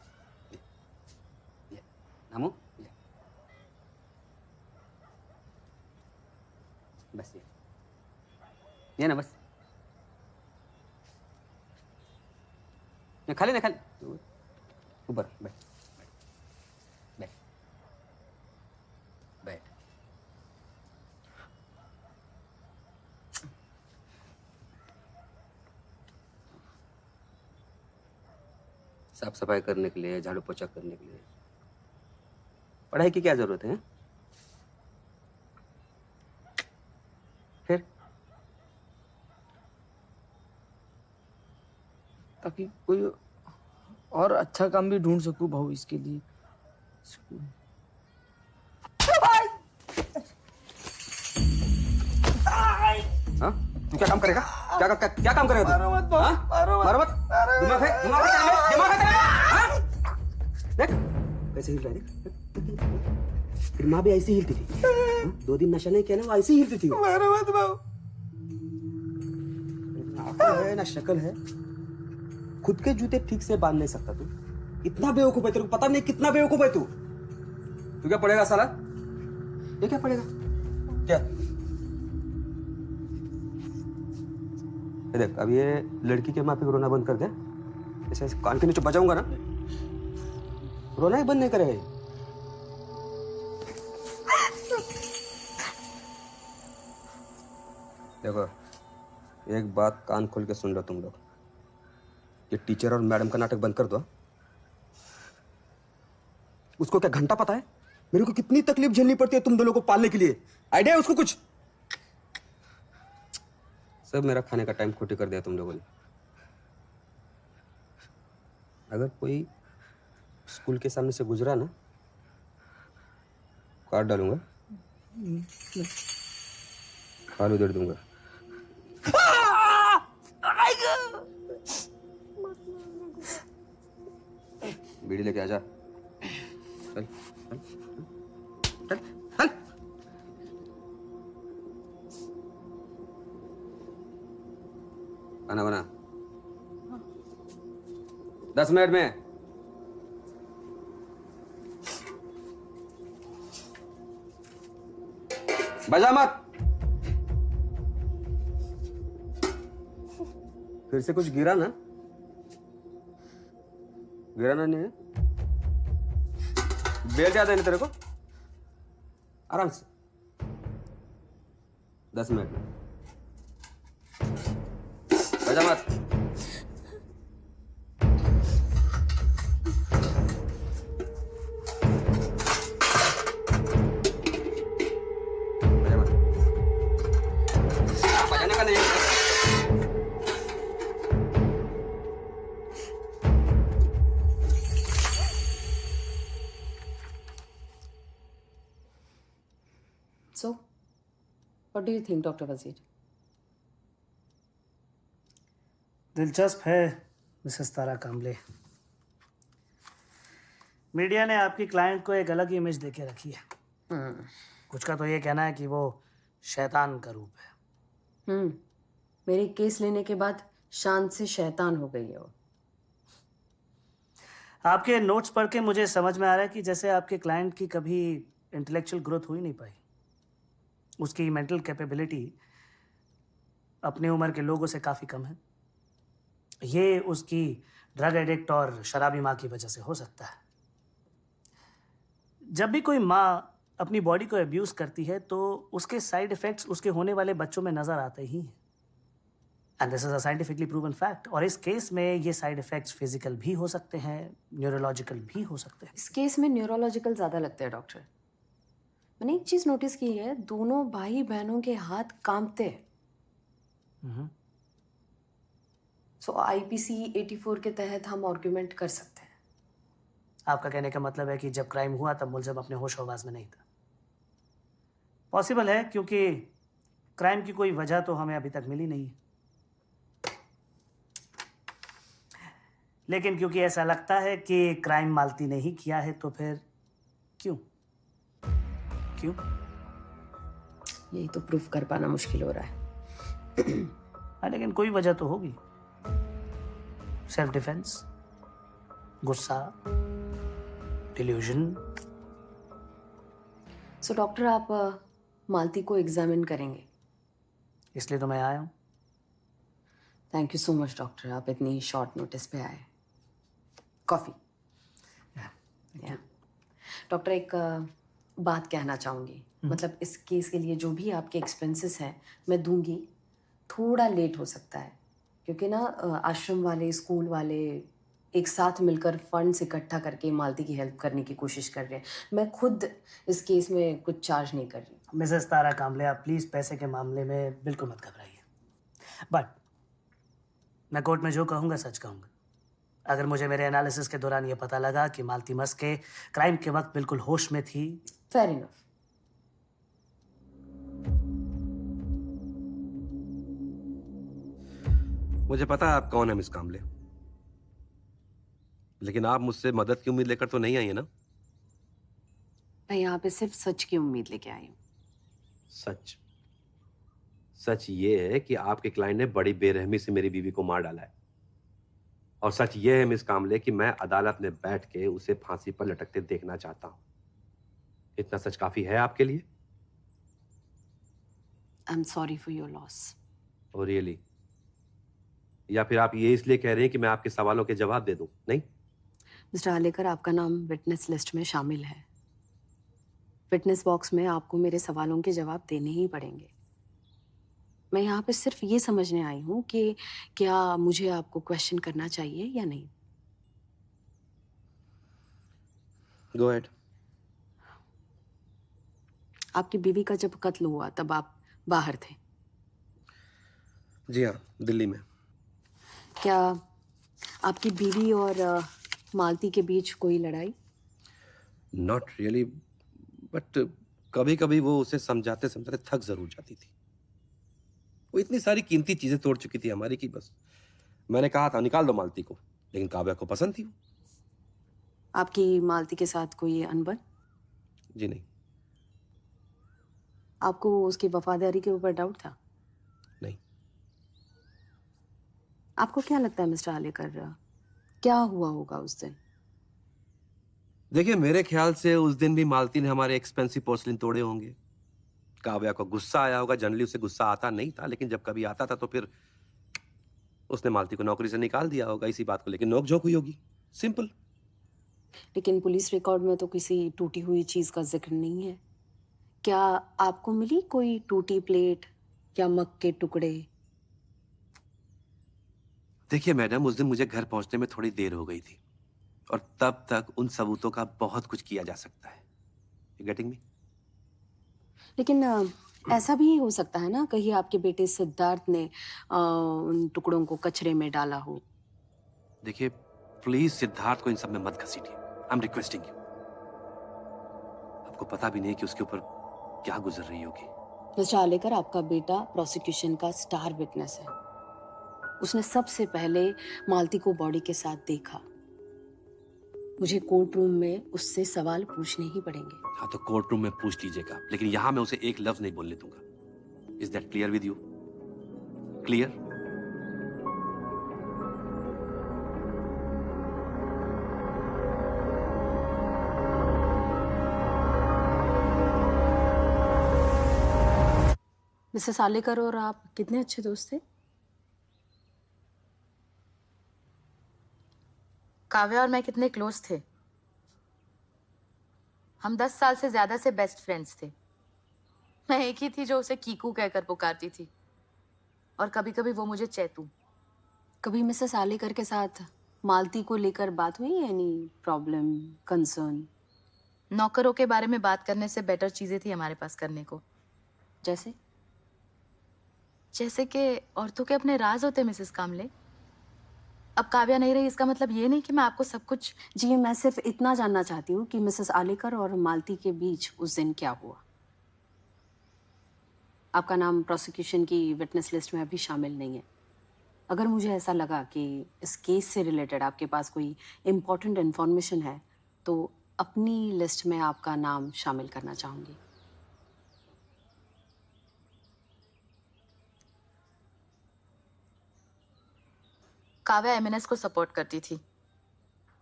नामू, बस ये ना, बस खाली ना, खाली ऊपर बैठ बैठ बैठ. साफ सफाई करने के लिए, झाड़ू पोछा करने के लिए पढ़ाई की क्या जरूरत है? फिर ताकि कोई और अच्छा काम भी ढूंढ सकूं भाऊ, इसके लिए स्कूल. हाँ, तू क्या काम करेगा? क्या काम करेगा तू? मारो मत भाऊ, हाँ? मारो मत. मारो मत. दिमाग है तेरे में? हाँ? देख कैसे हिल रहा है, देख. तेरी माँ भी ऐसी हिलती थी. हाँ? 2 दिन नशा नहीं किया ना, वो ऐसी हिलती थी. मारो मत भाऊ. अकल है ना शक्ल है. खुद के जूते ठीक से बांध नहीं सकता तू. इतना बेवकूफ है, तेरे को पता नहीं कितना बेवकूफ है तू. तू क्या पढ़ेगा साला? ये क्या पढ़ेगा? क्या? ये देख, अब ये लड़की के माँ पे रोना बंद कर दे. ऐसे कान के नीचे बजाऊंगा ना, रोना ही बंद नहीं करेगा. देखो, एक बात कान खोल के सुन लो तुम लोग. ये टीचर और मैडम का नाटक बंद कर दो। उसको क्या घंटा पता है मेरे को कितनी तकलीफ झेलनी पड़ती है तुम दोनों को पालने के लिए? आइडिया है उसको कुछ? सब मेरा खाने का टाइम खोटी कर दिया तुम लोगों ने। अगर कोई स्कूल के सामने से गुजरा ना, काट डालूंगा, आलू दे दूंगा। बीड़ी लेके आजा। चल चल चल चल। खाना बना 10 मिनट में। बजा मत। फिर से कुछ गिरा ना? गिरा ना नहीं है? बेल्ट याद है ना तेरे को? आराम से 10 मिनट में। बजा मत। बजा मत। बजाने का नहीं है। So, what do you think, Dr. Wazir? दिलचस्प है मिसेस तारा कामले। मीडिया ने आपकी क्लाइंट को एक अलग इमेज देके रखी है। कुछ का तो ये कहना है कि वो शैतान का रूप है। मेरे केस लेने के बाद शांत से शैतान हो गई है वो। आपके नोट्स पढ़ के मुझे समझ में आ रहा है कि जैसे आपके क्लाइंट की कभी इंटेलेक्चुअल ग्रोथ हो ही नहीं पाई। उसकी मेंटल कैपेबिलिटी अपनी उम्र के लोगों से काफ़ी कम है। ये उसकी ड्रग एडिक्ट और शराबी माँ की वजह से हो सकता है। जब भी कोई माँ अपनी बॉडी को अब्यूज़ करती है तो उसके साइड इफ़ेक्ट्स उसके होने वाले बच्चों में नज़र आते ही हैं। And this is a scientifically proven fact. और इस केस में ये साइड इफ़ेक्ट्स फिजिकल भी हो सकते हैं, न्यूरोलॉजिकल भी हो सकते हैं। इस केस में न्यूरोलॉजिकल ज़्यादा लगते हैं डॉक्टर। मैंने एक चीज़ नोटिस की है, दोनों भाई बहनों के हाथ कांपते हैं। सो आईपीसी 84 के तहत हम आर्गुमेंट कर सकते हैं। आपका कहने का मतलब है कि जब क्राइम हुआ तब मुलजिम अपने होश हवास में नहीं था। पॉसिबल है क्योंकि क्राइम की कोई वजह तो हमें अभी तक मिली नहीं है। लेकिन क्योंकि ऐसा लगता है कि क्राइम मालती ने ही किया है तो फिर क्यों क्यों? यही तो प्रूफ कर पाना मुश्किल हो रहा है। हाँ, लेकिन कोई वजह तो होगी। सेल्फ डिफेंस, गुस्सा, डिल्यूजन। सो डॉक्टर आप मालती को एग्जामिन करेंगे? इसलिए तो मैं आया हूँ। Thank you so much doctor, आप इतनी शॉर्ट नोटिस पे आए। कॉफ़ी। डॉक्टर एक बात कहना चाहूँगी। मतलब इस केस के लिए जो भी आपके एक्सपेंसेस हैं मैं दूंगी। थोड़ा लेट हो सकता है क्योंकि ना आश्रम वाले, स्कूल वाले एक साथ मिलकर फंड्स इकट्ठा करके मालती की हेल्प करने की कोशिश कर रहे हैं। मैं खुद इस केस में कुछ चार्ज नहीं कर रही। मिसेस तारा कामले, आप प्लीज़ पैसे के मामले में बिल्कुल मत घबराइए। बट मैं कोर्ट में जो कहूँगा सच कहूँगा। अगर मुझे मेरे एनालिसिस के दौरान ये पता लगा कि मालती मस्के क्राइम के वक्त बिल्कुल होश में थी। Fair enough. मुझे पता है आप कौन है मिस कामले, लेकिन आप मुझसे मदद की उम्मीद लेकर तो नहीं आई है ना? मैं यहाँ पे सिर्फ सच की उम्मीद लेके आई हूँ। सच? सच ये है कि आपके क्लाइंट ने बड़ी बेरहमी से मेरी बीवी को मार डाला है। और सच ये है मिस कामले कि मैं अदालत में बैठ के उसे फांसी पर लटकते देखना चाहता हूं। इतना सच काफी है आपके लिए? I am sorry for your loss. Oh really? या फिर आप ये इसलिए कह रहे हैं कि मैं आपके सवालों के जवाब दे दूं? नहीं मिस्टर आलेकर, आपका नाम विटनेस लिस्ट में शामिल है। विटनेस बॉक्स में आपको मेरे सवालों के जवाब देने ही पड़ेंगे। मैं यहाँ पे सिर्फ ये समझने आई हूँ कि क्या मुझे आपको क्वेश्चन करना चाहिए या नहीं। Go ahead. आपकी बीवी का जब कत्ल हुआ तब आप बाहर थे, जी हाँ, दिल्ली में। क्या आपकी बीवी और मालती के बीच कोई लड़ाई? नॉट रियली, बट कभी कभी वो उसे समझाते समझाते थक जरूर जाती थी। वो इतनी सारी कीमती चीजें तोड़ चुकी थी हमारी कि बस मैंने कहा था निकाल दो मालती को, लेकिन काव्या को पसंद थी वो। आपकी मालती के साथ कोई अनबन? जी नहीं। आपको उसकी वफादारी के ऊपर डाउट था? नहीं। आपको क्या लगता है मिस्टर आलेकर, क्या हुआ होगा उस दिन? देखिए, मेरे ख्याल से उस दिन भी मालती ने हमारे एक्सपेंसिव पोर्सलिन तोड़े होंगे। काव्या को गुस्सा आया होगा। जनरली उसे गुस्सा आता नहीं था, लेकिन जब कभी आता था तो फिर उसने मालती को नौकरी से निकाल दिया होगा। इसी बात को लेकर नोकझोंक हुई होगी। सिंपल। लेकिन पुलिस रिकॉर्ड में तो किसी टूटी हुई चीज का जिक्र नहीं है। क्या आपको मिली कोई टूटी प्लेट या मग के टुकड़े? देखिए मैडम, उस दिन मुझे घर पहुंचने में थोड़ी देर हो गई थी और तब तक उन सबूतों का बहुत कुछ किया जा सकता है। You getting me? लेकिन ऐसा भी हो सकता है ना, कहीं आपके बेटे सिद्धार्थ ने उन टुकड़ों को कचरे में डाला हो। देखिए प्लीज सिद्धार्थ को इन सब में मत घसीटिए। I am requesting you. आपको पता भी नहीं कि उसके ऊपर क्या गुजर रही होगी। मिस्टर आलेकर, आपका बेटा प्रोसिक्यूशन का स्टार विटनेस है। उसने सबसे पहले मालती को बॉडी के साथ देखा। मुझे कोर्ट रूम में उससे सवाल पूछने ही पड़ेंगे। हाँ तो कोर्ट रूम में पूछ लीजिएगा, लेकिन यहां मैं उसे एक लफ्ज नहीं बोलने दूंगा। Is that clear with you? Clear? Mrs Alekar और आप कितने अच्छे दोस्त थे? काव्या और मैं कितने क्लोज थे। हम 10 साल से ज्यादा से बेस्ट फ्रेंड्स थे। मैं एक ही थी जो उसे कीकू कहकर पुकारती थी, और कभी कभी वो मुझे चैतू। कभी मिसेस आलेकर के साथ मालती को लेकर बात हुई? Any problem, concern? नौकरों के बारे में बात करने से बेटर चीजें थी हमारे पास करने को। जैसे? जैसे कि औरतों के अपने राज होते मिसेस कामले। अब काव्या नहीं रही, इसका मतलब ये नहीं कि मैं आपको सब कुछ। जी, मैं सिर्फ इतना जानना चाहती हूँ कि मिसेस आलेकर और मालती के बीच उस दिन क्या हुआ। आपका नाम प्रोसिक्यूशन की विटनेस लिस्ट में अभी शामिल नहीं है। अगर मुझे ऐसा लगा कि इस केस से रिलेटेड आपके पास कोई इम्पोर्टेंट इन्फॉर्मेशन है तो अपनी लिस्ट में आपका नाम शामिल करना चाहूँगी। काव्या एमएनएस को सपोर्ट करती थी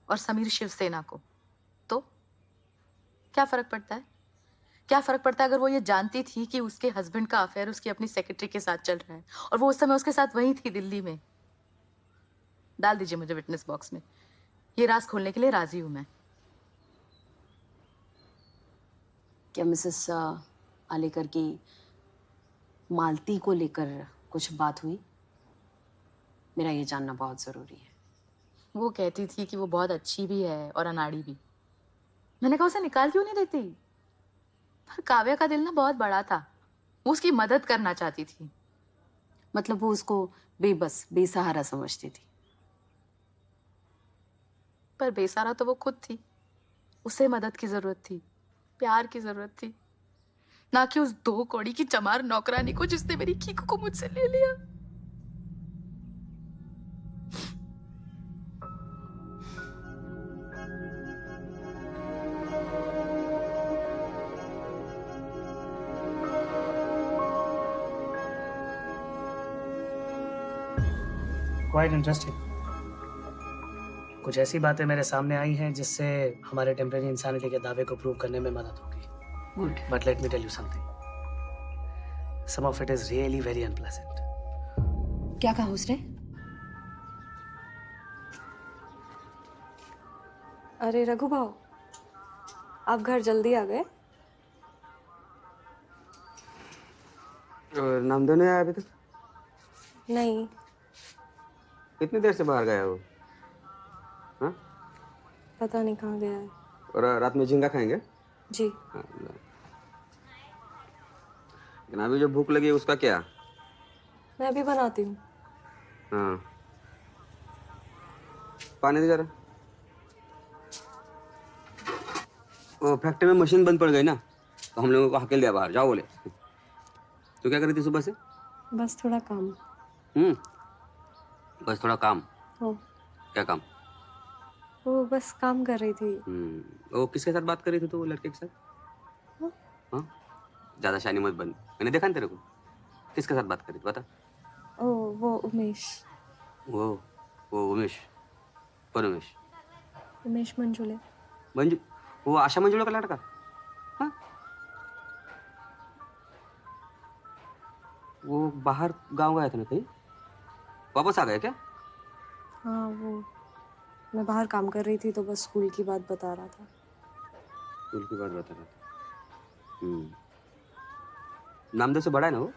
और समीर शिवसेना को। तो क्या फर्क पड़ता है? क्या फर्क पड़ता है अगर वो ये जानती थी कि उसके हस्बैंड का अफेयर उसकी अपनी सेक्रेटरी के साथ चल रहा है और वो उस समय उसके साथ वहीं थी दिल्ली में। डाल दीजिए मुझे विटनेस बॉक्स में। ये राज खोलने के लिए राजी हूं मैं। क्या मिसेस आलेकर की मालती को लेकर कुछ बात हुई? मेरा ये जानना बहुत ज़रूरी है। वो कहती थी कि वो बहुत अच्छी भी है और अनाड़ी भी। मैंने कहा उसे निकाल क्यों नहीं देती? पर काव्या का दिल ना बहुत बड़ा था। वो उसकी मदद करना चाहती थी। मतलब वो उसको बेबस, बेसहारा समझती थी। पर बेसहारा तो वो खुद थी। उसे मदद की जरूरत थी, प्यार की जरूरत थी, ना कि उस 2 कौड़ी की चमार नौकरानी को जिसने मेरी कीकू को मुझसे ले लिया। Quite interesting. कुछ ऐसी बातें मेरे सामने आई हैं जिससे हमारे टेम्परेरी इंसानिटी के दावे को प्रूव करने में मदद होगी। Good. But let me tell you something, some of it is really very unpleasant. क्या कहा उसने? अरे रघु भाऊ, आप घर जल्दी आ गए। नामदेव नहीं आया अभी तक? नहीं, कितनी देर से बाहर गया वो? हाँ? पता नहीं कहाँ गया है। और रात में झींगा खाएंगे? जी। हाँ, लेकिन अभी जो भूख लगी है उसका क्या? मैं भी बनाती हूँ। हाँ, पानी दे जरा। वो फैक्ट्री में मशीन बंद पड़ गई ना, तो हम लोगों को हकेल दिया बाहर, जाओ बोले। तो क्या करी थी सुबह से? बस थोड़ा काम। बस थोड़ा काम? हो। क्या काम? वो बस काम कर रही थी। वो किसके साथ बात कर रही थी तो वो लड़के के साथ? हाँ, ज्यादा शानी मत बन, मैंने देखा ना तेरे को। किसके साथ बात कर रही थी बता? ओ, वो उमेश। वो उमेश? कौन उमेश? उमेश मंजुले। मंजू? वो आशा मंजुला का लड़का? हाँ? वो बाहर गांव गया था ना कहीं, वापस आ गया क्या? हाँ, वो मैं बाहर काम कर रही थी तो बस स्कूल की बात बता रहा था। स्कूल की बात बता रहा था। नामदेव से बड़ा है ना वो?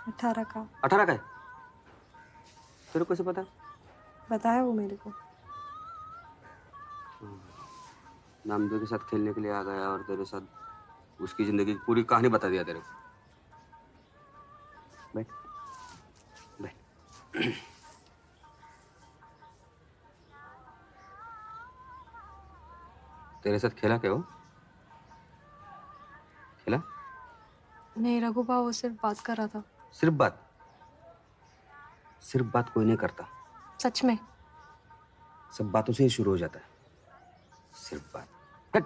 18 का। 18 का है? तेरे को कैसे पता? बताया वो मेरे को। नामदेव के साथ खेलने के लिए आ गया और तेरे साथ उसकी जिंदगी की पूरी कहानी बता दिया तेरे को। बैठ बैठ। तेरे साथ खेला क्या वो? खेला? नहीं, रघु बाबू वो सिर्फ बात कर रहा था। सिर्फ बात? सिर्फ बात कोई नहीं करता। सच में? सब बातों से ही शुरू हो जाता है, सिर्फ बात। हट।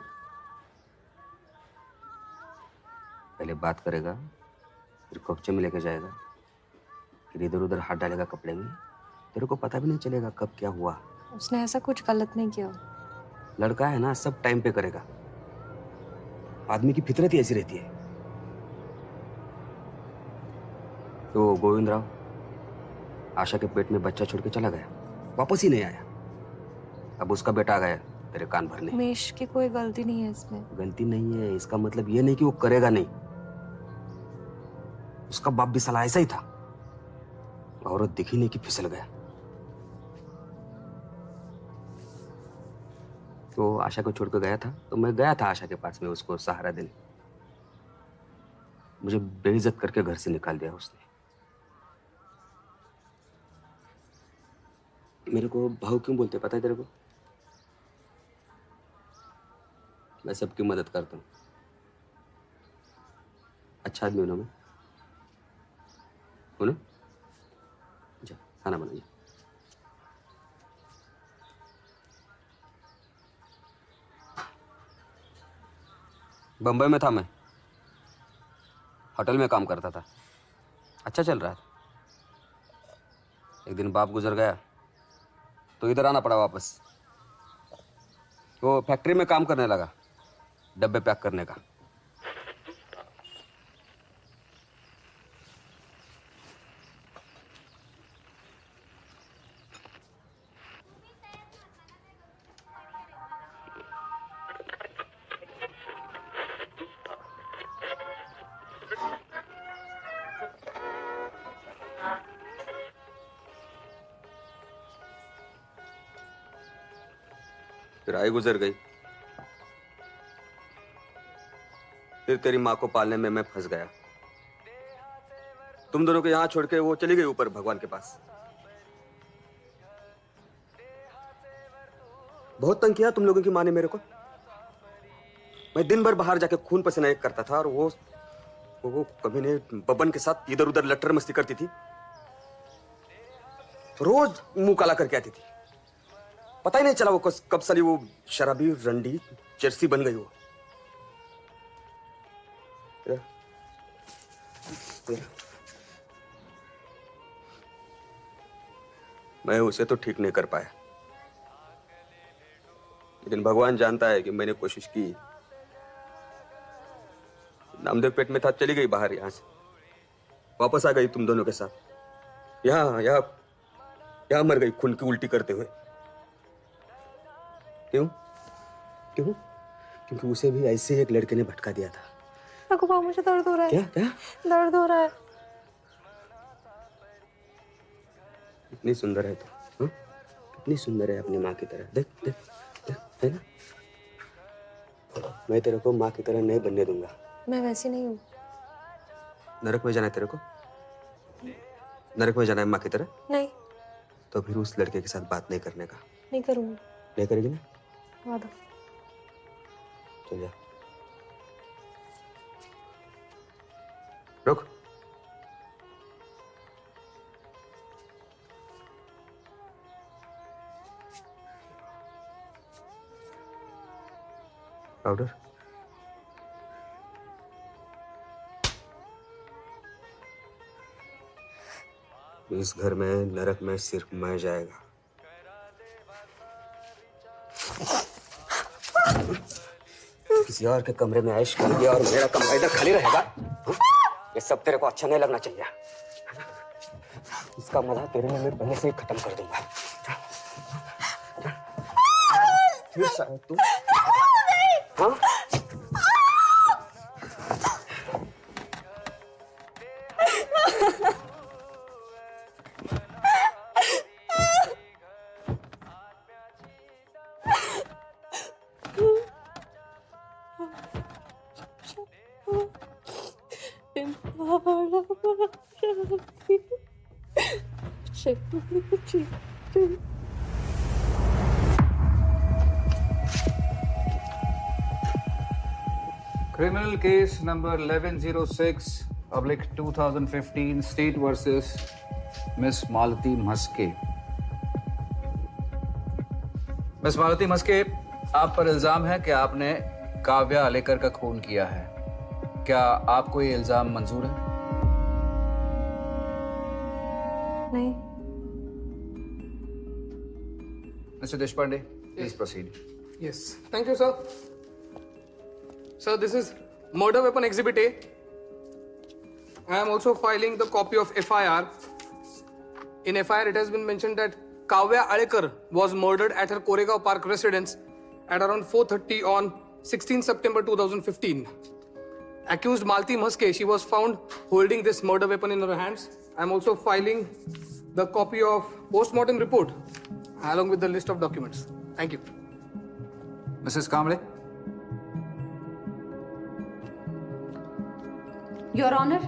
पहले बात करेगा, फिर कोपचे में लेके जाएगा, फिर इधर उधर हाथ डालेगा कपड़े में, तेरे को पता भी नहीं चलेगा कब क्या हुआ। उसने ऐसा कुछ गलत नहीं किया। लड़का है ना, सब टाइम पे करेगा। आदमी की फितरत ही ऐसी रहती है। तो गोविंद राव आशा के पेट में बच्चा छोड़ के चला गया, वापस ही नहीं आया। अब उसका बेटा आ गया तेरे कान भरने। उमेश की कोई गलती नहीं है इसमें। गलती नहीं है इसका मतलब ये नहीं कि वो करेगा नहीं। उसका बाप भी साला ऐसा ही था, औरत दिखी नहीं कि फिसल गया। तो आशा को छोड़कर गया था, तो मैं गया था आशा के पास में उसको सहारा देने। मुझे बेइज्जत करके घर से निकाल दिया उसने। मेरे को भाऊ क्यों बोलते पता है तेरे को? मैं सबकी मदद करता हूँ, अच्छा आदमी हूं ना मैं? हो ना? जा खाना बना जा। बंबई में था मैं, होटल में काम करता था, अच्छा चल रहा था। एक दिन बाप गुजर गया तो इधर आना पड़ा वापस। वो फैक्ट्री में काम करने लगा, डब्बे पैक करने का। फिर आई गुजर गई, फिर तेरी माँ को पालने में मैं फंस गया। तुम दोनों को यहां छोड़ के वो चली गई ऊपर भगवान के पास। बहुत तंग किया तुम लोगों की माँ ने मेरे को। मैं दिन भर बाहर जाके खून पसीना एक करता था और वो कभी ने बबन के साथ इधर उधर लट्टर मस्ती करती थी, रोज मुंह काला करके आती थी। पता ही नहीं चला वो कब साली वो शराबी रंडी जर्सी बन गई। वो मैं उसे तो ठीक नहीं कर पाया, लेकिन भगवान जानता है कि मैंने कोशिश की। नामदेव पेट में था, चली गई बाहर, यहां से वापस आ गई तुम दोनों के साथ। यहां मर गई खून की उल्टी करते हुए। क्यों? क्यों? क्योंकि उसे भी ऐसे एक लड़के ने भटका दिया था। रघु बाबू मुझे दर्द हो रहा है। क्या क्या दर्द हो रहा है। कितनी सुंदर है तू, हाँ? कितनी सुंदर है अपनी माँ की तरह। देख देख देख, है ना? मैं तेरे को माँ की तरह नहीं बनने दूंगा। मैं वैसी नहीं हूँ। नरक में जाना है तेरे को? नरक में जाना है माँ की तरह? नहीं, तो फिर उस लड़के के साथ बात नहीं करने का। नहीं करूँगी। नहीं करेगी ना? वादा। चल जा। रुक। पाउडर। इस घर में नरक में सिर्फ मैं जाएगा। किसी और के कमरे में ऐश करेगी और मेरा कमरा इधर खाली रहेगा। ये सब तेरे को अच्छा नहीं लगना चाहिए। इसका मजा तेरे में मैं पहले से ही खत्म कर दूंगा। फिर शायद तू, हाँ? Criminal case number 1106/2015 State versus Miss Malati Maske. Miss Malati Maske, आप पर इल्जाम है कि आपने काव्या आलेकर का खून किया है। क्या आपको ये इल्जाम मंजूर है? नहीं। Mister Deshpande, please proceed. Yes. Thank you, sir. Sir, this is murder weapon exhibit A. I am also filing the copy of FIR. In FIR, it has been mentioned that Kavya Alekar was murdered at her Koregaon Park residence at around 4:30 on 16 September 2015. Accused Malti Maske, she was found holding this murder weapon in her hands. I am also filing the copy of post-mortem report along with the list of documents. Thank you. Mrs. Kamble? Your Honor,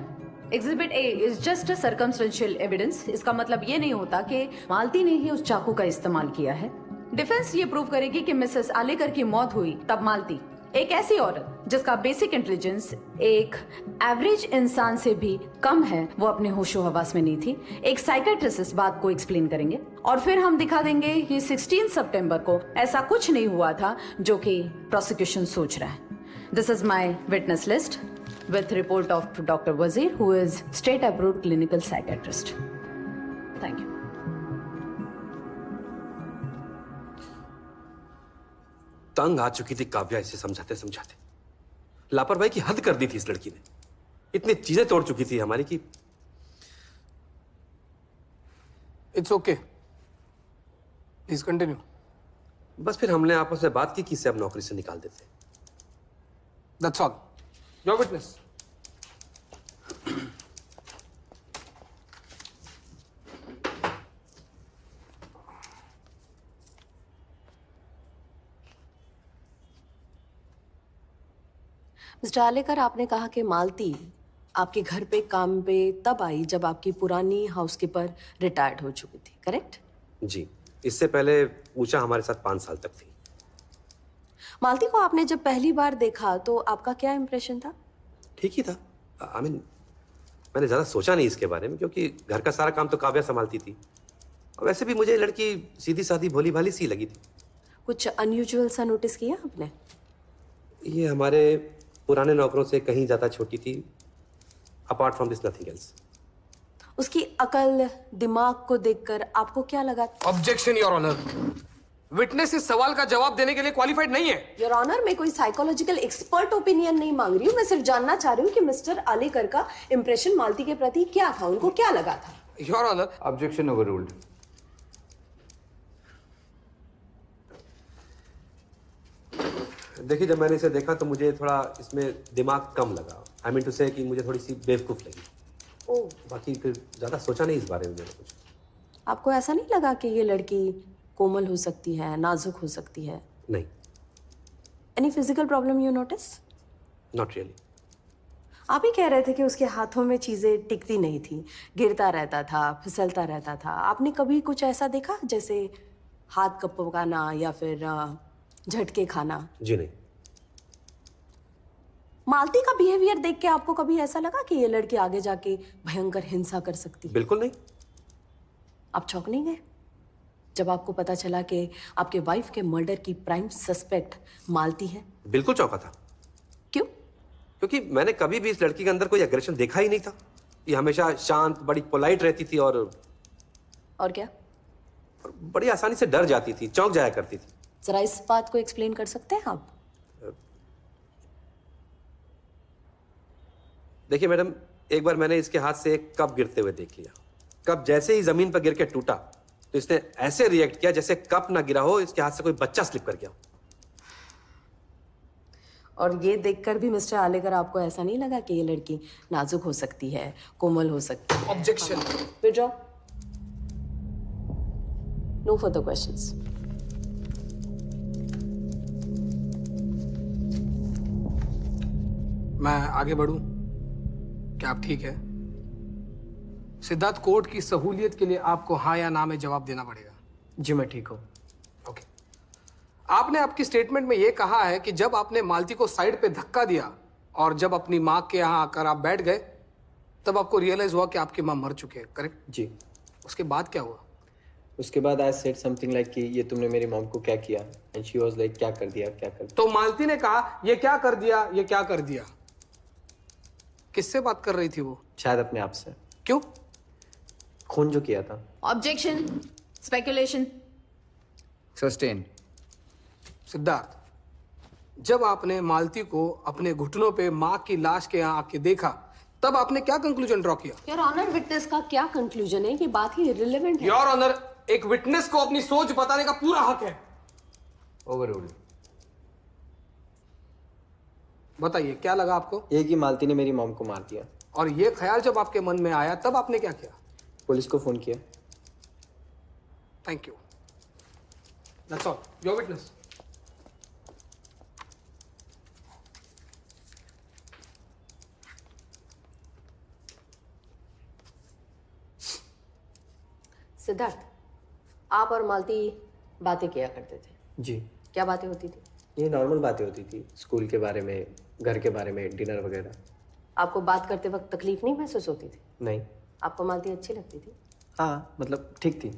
Exhibit A is just a circumstantial evidence. इसका मतलब ये नहीं होता कि मालती ने ही उस चाकू का इस्तेमाल किया है। डिफेंस ये प्रूव करेगी कि मिसेस आलेकर की मौत हुई तब मालती, एक ऐसी औरत जिसका बेसिक इंटेलिजेंस एक एवरेज इंसान से भी कम है, वो अपने होशो हवास में नहीं थी। एक साइकेट्रिस्ट इस बात को एक्सप्लेन करेंगे और फिर हम दिखा देंगे कि 16 सितंबर को ऐसा कुछ नहीं हुआ था जो कि प्रोसिक्यूशन सोच रहा है। This is my witness list with report of Dr. Wazir, who is state approved clinical psychiatrist. Thank you. तंग आ चुकी थी काव्या इसे समझाते समझाते। लापरवाही की हद कर दी थी इस लड़की ने। इतनी चीजें तोड़ चुकी थी हमारी कि It's okay. Please continue. बस फिर हमने आपस में बात की कि इसे अब नौकरी से निकाल देते। That's all. Your witness. Mister Alekar, आपने कहा कि मालती आपके घर पे काम पे तब आई जब आपकी पुरानी हाउसकीपर रिटायर्ड हो चुकी थी, करेक्ट? जी, इससे पहले ऊंचा हमारे साथ 5 साल तक थी। मालती को आपने जब पहली बार देखा तो आपका क्या इंप्रेशन था? ठीक ही था। मैंने ज्यादा सोचा नहीं इसके बारे में, क्योंकि घर का सारा काम तो काव्या संभालती थी और वैसे भी मुझे लड़की सीधी सादी भोली भाली सी लगी थी। कुछ अनयूजुअल सा नोटिस किया आपने? ये हमारे पुराने नौकरों से कहीं ज्यादा छोटी थी। Apart from this nothing else. उसकी अकल, दिमाग को देखकर आपको क्या लगा? Objection your honour. विटनेस इस सवाल का जवाब देने के लिए क्वालिफाइड नहीं है। योर ऑनर, मैं कोई साइकोलॉजिकल एक्सपर्ट ओपिनियन नहीं मांग रही हूँ। मैं सिर्फ जानना चाह रही हूँ कि मिस्टर आलेकर का इंप्रेशन मालती के प्रति क्या था, उनको क्या लगा था? Your honour. Objection overruled. देखिए, जब मैंने इसे देखा तो मुझे थोड़ा इसमें दिमाग कम लगा। आई मीन टू से कि मुझे थोड़ी सी बेवकूफ लगी। ओह। बाकी फिर ज्यादा सोचा नहीं इस बारे में मैंने कुछ। आपको ऐसा नहीं लगा कि ये लड़की कोमल हो सकती है, नाजुक हो सकती है? नहीं, any physical problem you notice? Not really. आप ही कह रहे थे कि उसके हाथों में चीजें टिकती नहीं थी, गिरता रहता था, फिसलता रहता था। आपने कभी कुछ ऐसा देखा, जैसे हाथ कपकाना या फिर झटके खाना? जी नहीं। मालती का बिहेवियर देख के आपको कभी ऐसा लगा कि ये लड़की आगे जाके भयंकर हिंसा कर सकती है? बिल्कुल नहीं। आप चौंक नहीं गए जब आपको पता चला कि आपके वाइफ के मर्डर की प्राइम सस्पेक्ट मालती है? बिल्कुल चौंका था। क्यों? क्योंकि मैंने कभी भी इस लड़की के अंदर कोई एग्रेशन देखा ही नहीं था। ये हमेशा शांत, बड़ी पोलाइट रहती थी और क्या? बड़ी आसानी से डर जाती थी, चौंक जाया करती थी। जरा इस बात को एक्सप्लेन कर सकते हैं आप? देखिए मैडम, एक बार मैंने इसके हाथ से एक कप गिरते हुए देख लिया। कप जैसे ही जमीन पर गिर के टूटा तो इसने ऐसे रिएक्ट किया जैसे कप ना गिरा हो, इसके हाथ से कोई बच्चा स्लिप कर गया। और ये देखकर भी मिस्टर आलेकर आपको ऐसा नहीं लगा कि ये लड़की नाजुक हो सकती है, कोमल हो सकती है? Objection. Withdraw. No further questions. मैं आगे बढ़ूं? क्या आप ठीक है? सिद्धार्थ, कोर्ट की सहूलियत के लिए आपको हाँ या ना में जवाब देना पड़ेगा। जी मैं ठीक हूँ। ओके। आपने आपकी स्टेटमेंट में यह कहा है कि जब आपने मालती को साइड पे धक्का दिया और जब अपनी माँ के यहाँ आकर आप बैठ गए तब आपको रियलाइज हुआ कि आपकी माँ मर चुके हैं, करेक्ट? जी। उसके बाद क्या हुआ? उसके बाद आई सेड समथिंग लाइक कि ये तुमने मेरी मॉम को क्या किया, एंड शी वाज लाइक क्या कर दिया, क्या कर दिया। तो मालती ने कहा ये क्या कर दिया, ये क्या कर दिया। किससे बात कर रही थी वो? शायद अपने आप से। क्यों? खून जो किया था। Objection, speculation. सस्टेन। सिद्धार्थ, जब आपने मालती को अपने घुटनों पे माँ की लाश के यहाँ आके देखा तब आपने क्या कंक्लूजन ड्रॉ किया? योर ऑनर, विटनेस का क्या कंक्लूजन है? ये बात ही इररिलेवेंट है। योर ऑनर, एक विटनेस को अपनी सोच बताने का पूरा हक है। Over ruled. बताइए क्या लगा आपको? ये कि मालती ने मेरी मॉम को मार दिया। और ये ख्याल जब आपके मन में आया तब आपने क्या किया? पुलिस को फोन किया। Thank you. That's all. Your witness. Siddharth, आप और मालती बातें किया करते थे। जी। क्या बातें होती थी? ये नॉर्मल बातें होती थी, स्कूल के बारे में, घर के बारे में, डिनर वगैरह। आपको बात करते वक्त तकलीफ नहीं महसूस होती थी? नहीं। आपको मालती अच्छी लगती थी? हाँ, मतलब ठीक थी।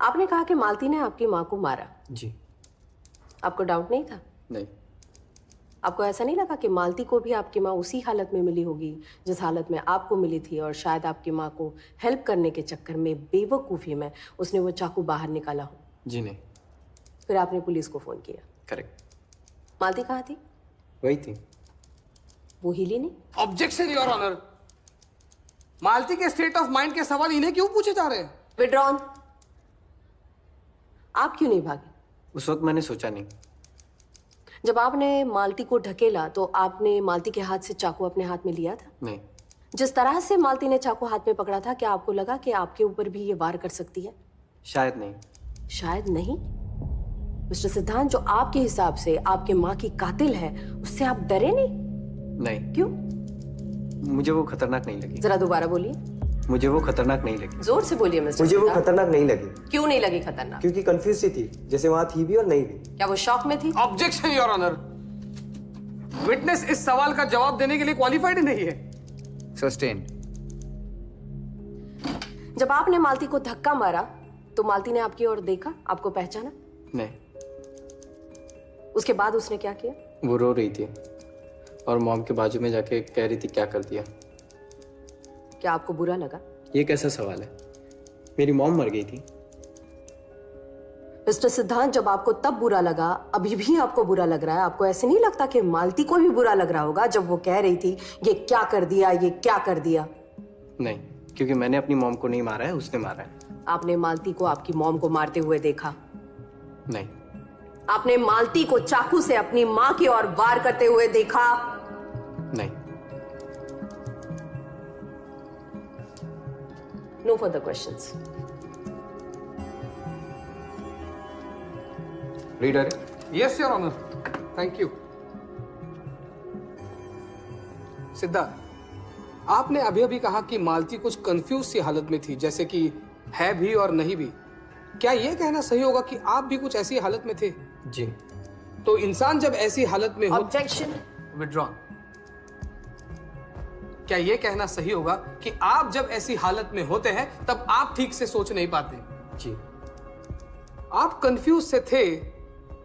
आपने कहा कि मालती ने आपकी माँ को मारा। जी। आपको डाउट नहीं था? नहीं। आपको ऐसा नहीं लगा कि मालती को भी आपकी माँ उसी हालत में मिली होगी जिस हालत में आपको मिली थी, और शायद आपकी माँ को हेल्प करने के चक्कर में, बेवकूफ़ी में उसने वो चाकू बाहर निकाला हो? जी नहीं। फिर आपने पुलिस को फोन किया। करेक्ट। मालती कहाँ थी? वही थी। वो हिली नहीं? Objection your honour. मालती के स्टेट ऑफ माइंड के सवाल इन्हें क्यों पूछे जा रहे हैं? विड्रॉन। आप क्यों नहीं भागे? उस वक्त मैंने सोचा नहीं। जब आपने मालती को ढकेला तो आपने मालती के हाथ से चाकू अपने हाथ में लिया था? नहीं। जिस तरह से मालती ने चाकू हाथ में पकड़ा था, क्या आपको लगा कि आपके ऊपर भी ये वार कर सकती है? शायद नहीं। शायद नहीं? मिस्टर सिद्धांत, जो आपके हिसाब से आपके माँ की कातिल है, उससे आप डरे नहीं? नहीं। क्यों? मुझे वो खतरनाक नहीं लगी। जरा दोबारा बोलिए। मुझे वो खतरनाक नहीं लगी। जोर से बोलिए मिस्टर मुझे वो सिद्धांत। खतरनाक नहीं लगी। क्यों नहीं लगी खतरनाक? क्योंकि कंफ्यूज सी थी, जैसे वहां थी भी और नहीं भी। क्या वो शॉक में थी? Objection your honour. विटनेस इस सवाल का जवाब देने के लिए क्वालिफाइड ही नहीं है। सस्टेन। जब आपने मालती को धक्का मारा तो मालती ने आपकी ओर देखा, आपको पहचाना? नहीं। उसके बाद उसने क्या किया? वो रो रही थी और मॉम के बाजू में जाके कह रही थी क्या कर दिया। क्या आपको बुरा लगा? ये कैसा सवाल है? मेरी मॉम मर गई थी। मिस्टर सिद्धांत, जब आपको तब बुरा लगा, अभी भी आपको बुरा लग रहा है, आपको ऐसे नहीं लगता कि मालती को भी बुरा लग रहा होगा जब वो कह रही थी ये क्या कर दिया, ये क्या कर दिया? नहीं, क्योंकि मैंने अपनी मॉम को नहीं मारा है, उसने मारा है। आपने मालती को आपकी मॉम को मारते हुए देखा? नहीं। आपने मालती को चाकू से अपनी माँ की ओर वार करते हुए देखा? नहीं। No further questions. Read diary. Yes your honour, thank you. Siddharth, आपने अभी अभी कहा कि मालती कुछ कंफ्यूज सी हालत में थी, जैसे कि है भी और नहीं भी। क्या यह कहना सही होगा कि आप भी कुछ ऐसी हालत में थे? जी। तो इंसान जब ऐसी हालत में हो, ऑब्जेक्शन। विड्रॉन। क्या यह कहना सही होगा कि आप जब ऐसी हालत में होते हैं तब आप ठीक से सोच नहीं पाते? जी। आप कंफ्यूज से थे,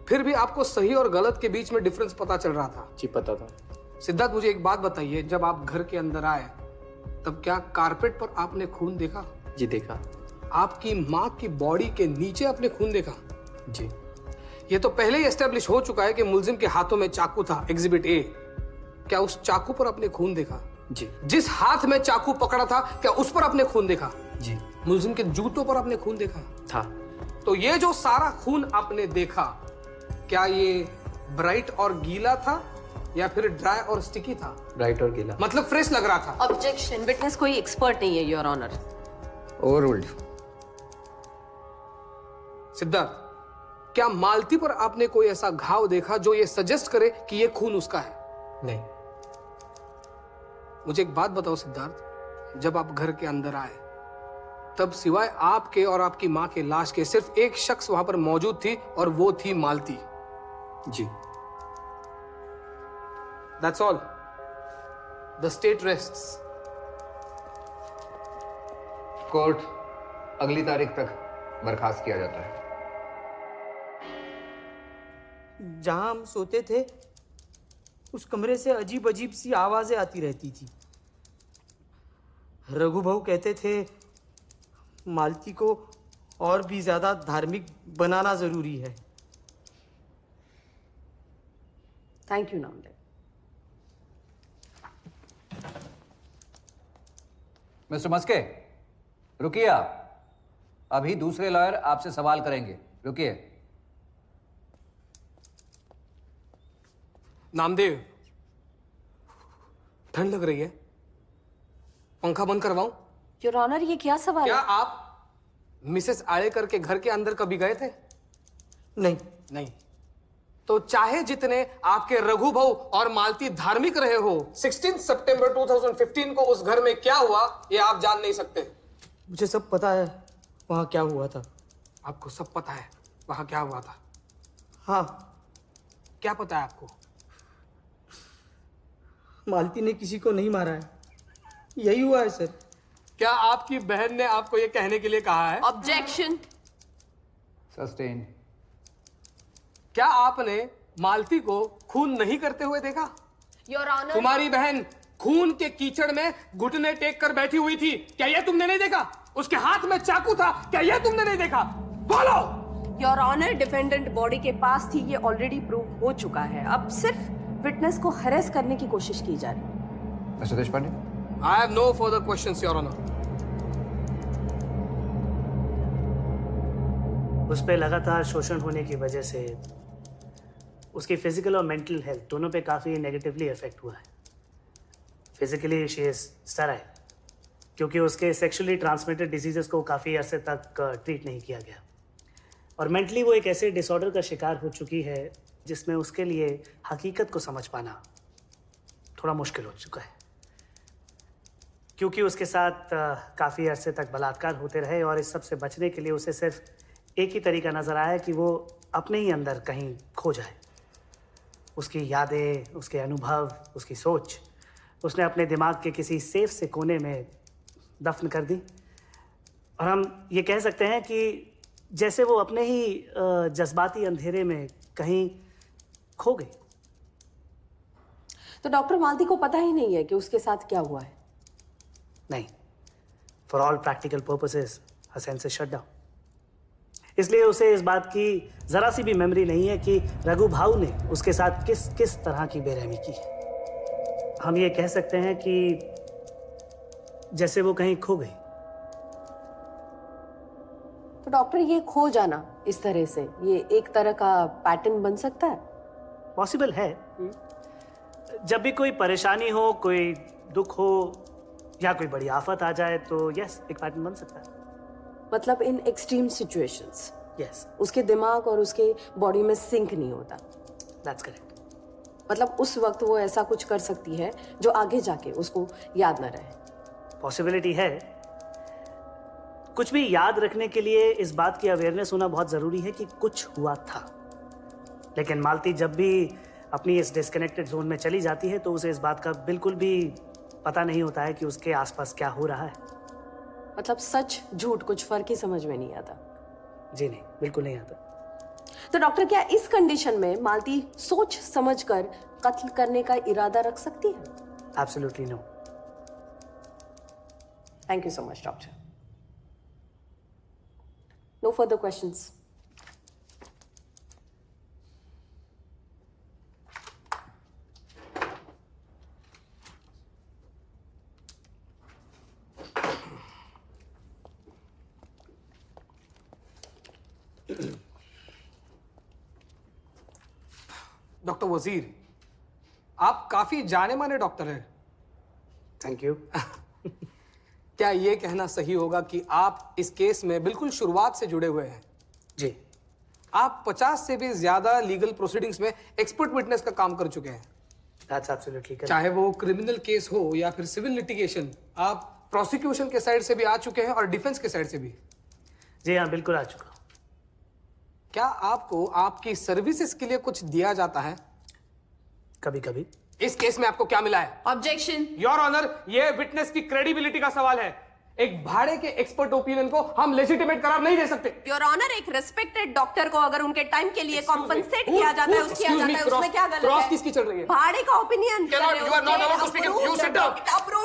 फिर भी आपको सही और गलत के बीच में डिफरेंस पता चल रहा था? जी पता था। सिद्धार्थ, मुझे एक बात बताइए, जब आप घर के अंदर आए तब क्या कारपेट पर आपने खून देखा? जी देखा। आपकी माँ की बॉडी के नीचे आपने खून देखा? जी। ये तो पहले ही एस्टेब्लिश हो चुका है कि मुलजिम के हाथों में चाकू था, एग्जिबिट ए। क्या उस चाकू पर आपने खून देखा? जी। जिस हाथ में चाकू पकड़ा था, क्या उस पर आपने खून देखा? जी। मुलजिम के जूतों पर आपने खून देखा? था। तो ये जो सारा खून आपने देखा, क्या ये ब्राइट और गीला था या फिर ड्राई और स्टिकी था? ब्राइट और गीला। मतलब फ्रेश लग रहा था? ऑब्जेक्शन। विटनेस कोई एक्सपर्ट नहीं है योर ऑनर। ओवररूल्ड। सिद्धार्थ, क्या मालती पर आपने कोई ऐसा घाव देखा जो ये सजेस्ट करे कि ये खून उसका है? नहीं। मुझे एक बात बताओ सिद्धार्थ, जब आप घर के अंदर आए तब सिवाय आपके और आपकी मां के लाश के सिर्फ एक शख्स वहां पर मौजूद थी और वो थी मालती। जी। That's all. The state rests. Court अगली तारीख तक बर्खास्त किया जाता है। जहां हम सोते थे उस कमरे से अजीब अजीब सी आवाजें आती रहती थी। रघु भाऊ कहते थे मालती को और भी ज्यादा धार्मिक बनाना जरूरी है। Thank you Namdev. Mister Maske, रुकिए आप। अभी दूसरे लॉयर आपसे सवाल करेंगे, रुकिए। नामदेव, ठंड लग रही है, पंखा बंद करवाऊं? योर ऑनर, ये क्या सवाल क्या है? आप मिसेस आड़ेकर के घर के अंदर कभी गए थे? नहीं। नहीं। तो चाहे जितने आपके रघु भाऊ और मालती धार्मिक रहे हो, 16 सितंबर 2015 को उस घर में क्या हुआ ये आप जान नहीं सकते। मुझे सब पता है वहां क्या हुआ था। आपको सब पता है वहां क्या हुआ था? हाँ। क्या पता है आपको? मालती ने किसी को नहीं मारा है, यही हुआ है सर। क्या आपकी बहन ने आपको ये कहने के लिए कहा है? ऑब्जेक्शन। सस्टेन। क्या आपने मालती को खून नहीं करते हुए देखा? योर ऑनर, तुम्हारी बहन खून के कीचड़ में घुटने टेक कर बैठी हुई थी, क्या यह तुमने नहीं देखा? उसके हाथ में चाकू था, क्या यह तुमने नहीं देखा? बोलो। योर ऑनर, डिफेंडेंट बॉडी के पास थी, ये ऑलरेडी प्रूव हो चुका है। अब सिर्फ विटनेस को हरेस करने की कोशिश की जा रही है। Mister Deshpande, I have no further questions your honour. उस पर लगातार शोषण होने की वजह से उसकी फिजिकल और मेंटल हेल्थ दोनों पे काफ़ी नेगेटिवली इफेक्ट हुआ है। फिजिकली शी इज स्टेराइल क्योंकि उसके सेक्सुअली ट्रांसमिटेड डिजीजेस को काफ़ी अरसे तक ट्रीट नहीं किया गया, और मेंटली वो एक ऐसे डिसऑर्डर का शिकार हो चुकी है जिसमें उसके लिए हकीकत को समझ पाना थोड़ा मुश्किल हो चुका है, क्योंकि उसके साथ काफ़ी अरसे तक बलात्कार होते रहे और इस सब से बचने के लिए उसे सिर्फ एक ही तरीका नज़र आया कि वो अपने ही अंदर कहीं खो जाए। उसकी यादें, उसके अनुभव, उसकी सोच उसने अपने दिमाग के किसी सेफ से कोने में दफन कर दी, और हम ये कह सकते हैं कि जैसे वो अपने ही जज्बाती अंधेरे में कहीं खो गई। तो डॉक्टर मालती को पता ही नहीं है कि उसके साथ क्या हुआ है? नहीं, for all practical purposes her senses shut down. इसलिए उसे इस बात की जरा सी भी मेमोरी नहीं है कि रघु भाऊ ने उसके साथ किस किस तरह की बेरहमी की है। हम ये कह सकते हैं कि जैसे वो कहीं खो गई। तो डॉक्टर, ये खो जाना इस तरह से, ये एक तरह का पैटर्न बन सकता है? पॉसिबल है। जब भी कोई परेशानी हो, कोई दुख हो या कोई बड़ी आफत आ जाए तो यस, एक पैटर्न बन सकता है। मतलब इन एक्सट्रीम सिचुएशंस? यस, उसके दिमाग और उसके बॉडी में सिंक नहीं होता। That's correct. मतलब उस वक्त वो ऐसा कुछ कर सकती है जो आगे जाके उसको याद ना रहे। पॉसिबिलिटी है। कुछ भी याद रखने के लिए इस बात की अवेयरनेस होना बहुत जरूरी है कि कुछ हुआ था। लेकिन मालती जब भी अपनी इस डिस्कनेक्टेड जोन में चली जाती है तो उसे इस बात का बिल्कुल भी पता नहीं होता है कि उसके आसपास क्या हो रहा है। मतलब सच झूठ कुछ फर्क ही समझ में नहीं आता। जी नहीं, बिल्कुल नहीं आता। तो डॉक्टर, क्या इस कंडीशन में मालती सोच समझकर कत्ल करने का इरादा रख सकती है? Absolutely no. Thank you so much doctor. No further questions. Doctor Wazir, आप काफी जाने माने डॉक्टर हैं। Thank you. क्या ये कहना सही होगा कि आप इस केस में बिल्कुल शुरुआत से जुड़े हुए हैं? जी। आप 50 से भी ज्यादा लीगल प्रोसीडिंग्स में एक्सपर्ट विटनेस का काम कर चुके हैं। That's absolutely correct. चाहे वो क्रिमिनल केस हो या फिर सिविल लिटिगेशन, आप प्रोसिक्यूशन के साइड से भी आ चुके हैं और डिफेंस के साइड से भी। जी हाँ, बिल्कुल आ चुका। क्या आपको आपकी सर्विसेज के लिए कुछ दिया जाता है? कभी कभी। इस केस में आपको क्या मिला है? ऑब्जेक्शन। योर ऑनर, ये विटनेस की क्रेडिबिलिटी का सवाल है। एक भाड़े के एक्सपर्ट ओपिनियन को हम लेजिटिमेट करार नहीं दे सकते। योर ऑनर, एक रिस्पेक्टेड डॉक्टर को अगर उनके टाइम के लिए कॉम्पनसेट किया जाता है, उसकी किया जाता है, उसमें क्या गलत है? क्रॉस किसकी चल रही है? भाड़े का opinion You are not allowed to speak. You sit down.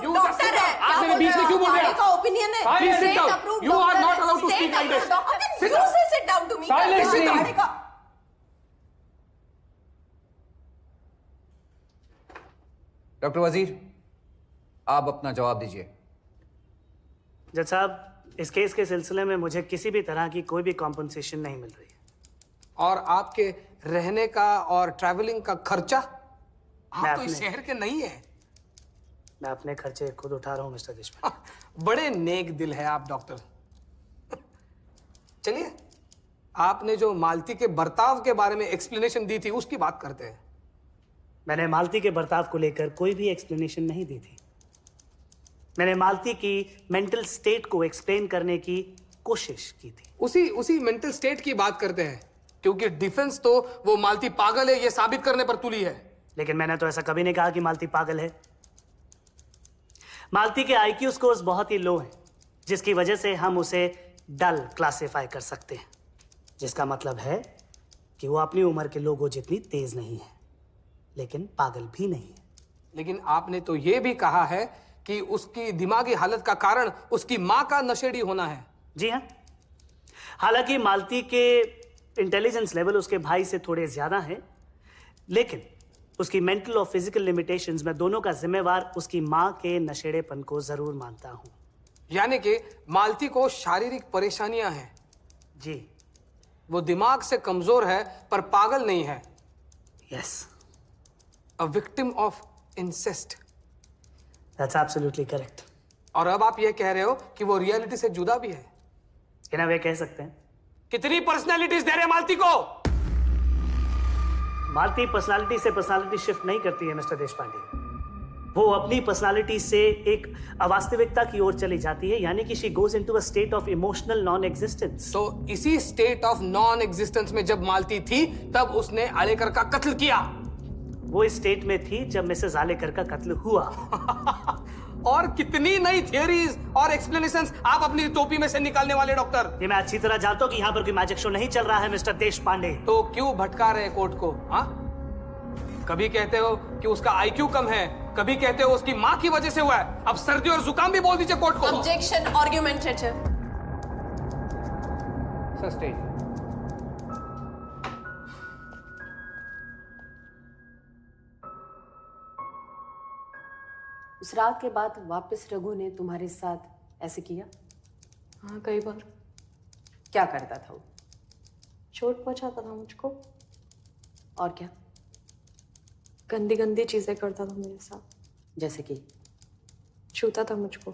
You doctor है। आप मेरे बीच में क्यों बोल रहे भाड़े हैं? का ओपिनियन है। Silence, sit State down. approved You are doctor not है। allowed to speak State like this. approved doctor है। Sit You down. say sit down to me. Silence, please. भाड़े का डॉक्टर वजीर, आप अपना जवाब दीजिए। जज साहब, इस केस के सिलसिले में मुझे किसी भी तरह की कोई भी कॉम्पनसेशन नहीं मिल रही है। और आपके रहने का और ट्रैवलिंग का खर्चा? आप तो इस शहर के नहीं है। मैं अपने खर्चे खुद उठा रहा हूँ मिस्टर देशपांडे। बड़े नेक दिल है आप डॉक्टर। चलिए, आपने जो मालती के बर्ताव के बारे में एक्सप्लेनेशन दी थी उसकी बात करते हैं। मैंने मालती के बर्ताव को लेकर कोई भी एक्सप्लेनेशन नहीं दी थी। मैंने मालती की मेंटल स्टेट को एक्सप्लेन करने की कोशिश की थी। उसी मेंटल स्टेट की बात करते हैं, क्योंकि डिफेंस तो वो मालती पागल है ये साबित करने पर तुली है। लेकिन मैंने तो ऐसा कभी नहीं कहा कि मालती पागल है। मालती के आईक्यू स्कोर्स बहुत ही लो हैं, जिसकी वजह से हम उसे डल क्लासिफाई कर सकते हैं, जिसका मतलब है कि वो अपनी उम्र के लोगों जितनी तेज नहीं है, लेकिन पागल भी नहीं है। लेकिन आपने तो ये भी कहा है कि उसकी दिमागी हालत का कारण उसकी मां का नशेड़ी होना है। जी हाँ, हालांकि मालती के इंटेलिजेंस लेवल उसके भाई से थोड़े ज्यादा हैं, लेकिन उसकी मेंटल और फिजिकल लिमिटेशंस में दोनों का जिम्मेवार उसकी मां के नशेड़ेपन को जरूर मानता हूं। यानी कि मालती को शारीरिक परेशानियां हैं। जी। वो दिमाग से कमजोर है पर पागल नहीं है। Yes. A victim of incest. That's absolutely correct. और अब आप ये कह रहे हो कि वो रियलिटी से जुदा भी है। इन वे कह सकते हैं। कितनी पर्सनालिटीज दे रहे हैं मालती को? मालती पर्सनालिटी से पर्सनालिटी शिफ्ट नहीं करती है मिस्टर देशपांडे। वो अपनी पर्सनालिटी से एक अवास्तविकता की ओर चली जाती है, यानी कि she goes into a state of emotional non existence. तो इसी स्टेट ऑफ नॉन एग्जिस्टेंस में जब मालती थी तब उसने आलेकर का कत्ल किया। वो इस स्टेट में थी जब मिसेस आलेकर का कत्ल हुआ। और कितनी नई थियरीज और एक्सप्लेनेशंस आप अपनी टोपी में से निकालने वाले डॉक्टर। ये मैं अच्छी तरह जानता हूं कि यहाँ पर कोई मैजिक शो नहीं चल रहा है मिस्टर देशपांडे। तो क्यों भटका रहे कोर्ट को? हाँ, कभी कहते हो कि उसका आईक्यू कम है, कभी कहते हो उसकी मां की वजह से हुआ है, अब सर्दी और जुकाम भी बोल दीजिए कोर्ट को। Objection argumentative. सस्टेन। उस रात के बाद वापस रघु ने तुम्हारे साथ ऐसे किया? हाँ, कई बार। क्या करता था वो? चोट पहुंचाता था मुझको। और क्या? गंदी गंदी चीजें करता था मेरे साथ। जैसे कि? छूता था मुझको।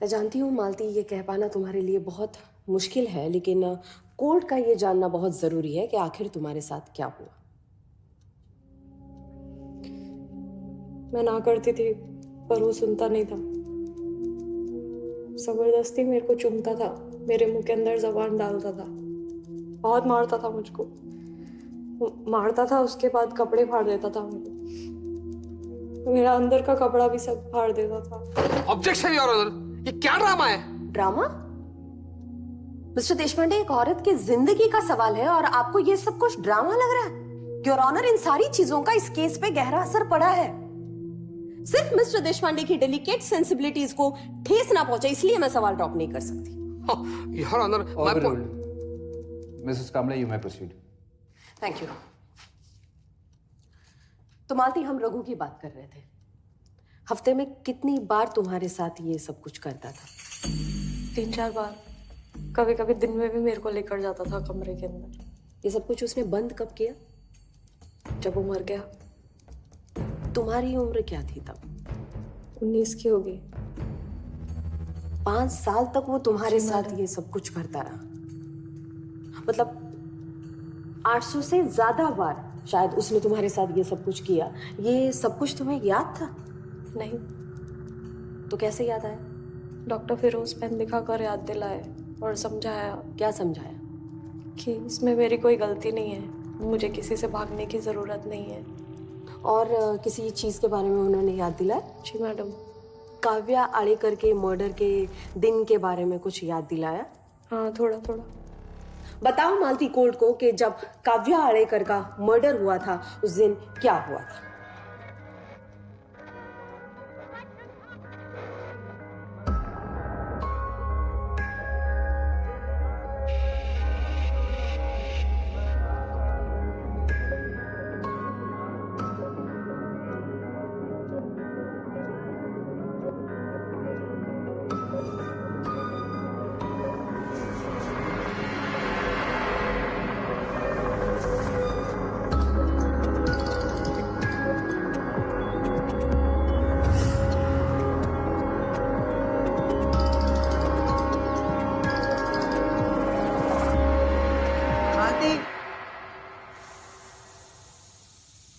मैं जानती हूँ मालती, ये कह पाना तुम्हारे लिए बहुत मुश्किल है, लेकिन कोर्ट का ये जानना बहुत ज़रूरी है कि आखिर तुम्हारे साथ क्या हुआ। मैं ना करती थी पर वो सुनता नहीं था। जबरदस्ती मेरे को चूमता था, मेरे मुंह के अंदर जबान डालता था, बहुत मारता था मुझको। मारता था, उसके बाद कपड़े फाड़ देता था मेरे। मेरा अंदर का कपड़ा भी सब फाड़ देता था। ऑब्जेक्शन योर ऑनर, ये क्या ड्रामा है? ड्रामा? मिस्टर देशपांडे, एक औरत की जिंदगी का सवाल है और आपको ये सब कुछ ड्रामा लग रहा है? योर ऑनर, इन सारी चीजों का इस केस पे गहरा असर पड़ा है। सिर्फ मिस्टर देशपांडे की डेलिकेट सेंसिबिलिटीज को ठेस ना पहुंचे, इसलिए मैं सवाल ड्रॉप नहीं कर सकती। Your honour, missus Kamle, you may proceed. Thank you. तो मालती, हम रघु की बात कर रहे थे। हफ्ते में कितनी बार तुम्हारे साथ ये सब कुछ करता था? 3-4 बार। कभी कभी दिन में भी मेरे को लेकर जाता था कमरे के अंदर। ये सब कुछ उसने बंद कब किया? जब वो मर गया। तुम्हारी उम्र क्या थी तब? 19 की होगी। 5 साल तक वो तुम्हारे साथ ये सब कुछ करता रहा। मतलब 800 से ज्यादा बार शायद उसने तुम्हारे साथ ये सब कुछ किया। ये सब कुछ तुम्हें याद था? नहीं। तो कैसे याद आया? डॉक्टर फिरोज पेन दिखाकर याद दिलाए और समझाया। क्या समझाया? कि इसमें मेरी कोई गलती नहीं है, मुझे किसी से भागने की जरूरत नहीं है। और किसी चीज के बारे में उन्होंने याद दिलाया? जी मैडम। काव्या आड़ेकर के मर्डर के दिन के बारे में कुछ याद दिलाया? हाँ, थोड़ा थोड़ा। बताओ मालती कोर्ट को कि जब काव्या आड़ेकर का मर्डर हुआ था उस दिन क्या हुआ था?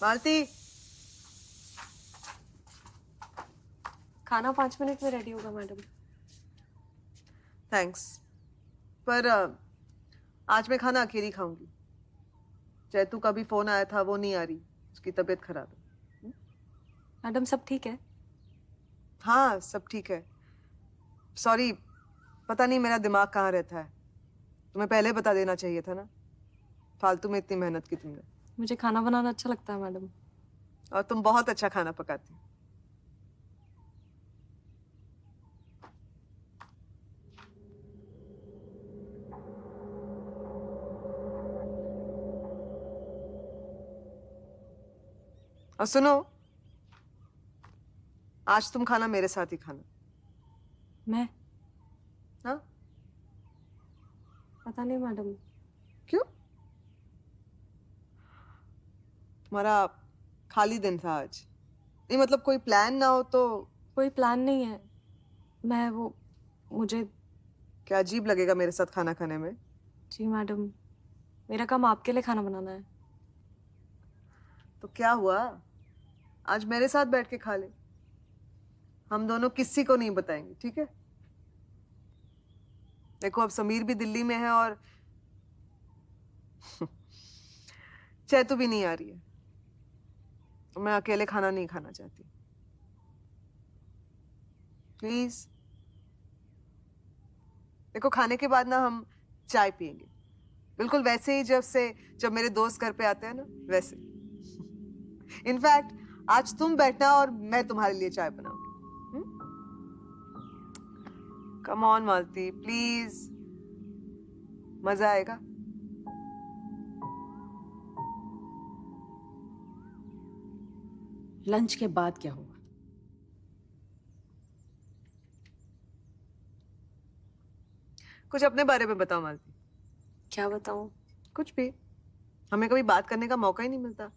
मालती, खाना 5 मिनट में रेडी होगा मैडम। थैंक्स, पर आज मैं खाना अकेली खाऊंगी। जैतू का भी फोन आया था, वो नहीं आ रही, उसकी तबीयत खराब है। मैडम सब ठीक है? हाँ, सब ठीक है। सॉरी, पता नहीं मेरा दिमाग कहाँ रहता है। तुम्हें पहले बता देना चाहिए था ना। फालतू में इतनी मेहनत की तुमने। मुझे खाना बनाना अच्छा लगता है मैडम। और तुम बहुत अच्छा खाना पकाती हो। और सुनो, आज तुम खाना मेरे साथ ही खाना। मैं? हाँ? पता नहीं मैडम। क्यों? तुम्हारा खाली दिन था आज? नहीं मतलब कोई प्लान ना हो तो? कोई प्लान नहीं है। मुझे क्या अजीब लगेगा मेरे साथ खाना खाने में? जी मैडम, मेरा काम आपके लिए खाना बनाना है। तो क्या हुआ, आज मेरे साथ बैठ के खा ले। हम दोनों किसी को नहीं बताएंगे, ठीक है? देखो अब समीर भी दिल्ली में है और चैतू भी नहीं आ रही है, तो मैं अकेले खाना नहीं खाना चाहती। प्लीज। देखो खाने के बाद ना हम चाय पियेंगे, बिल्कुल वैसे ही जब मेरे दोस्त घर पे आते हैं ना, वैसे। इनफैक्ट आज तुम बैठना और मैं तुम्हारे लिए चाय बनाऊंगी। कम ऑन मालती, प्लीज, मजा आएगा। लंच के बाद क्या हुआ? कुछ अपने बारे में बताओ मालती। क्या बताऊं? कुछ भी, हमें कभी बात करने का मौका ही नहीं मिलता।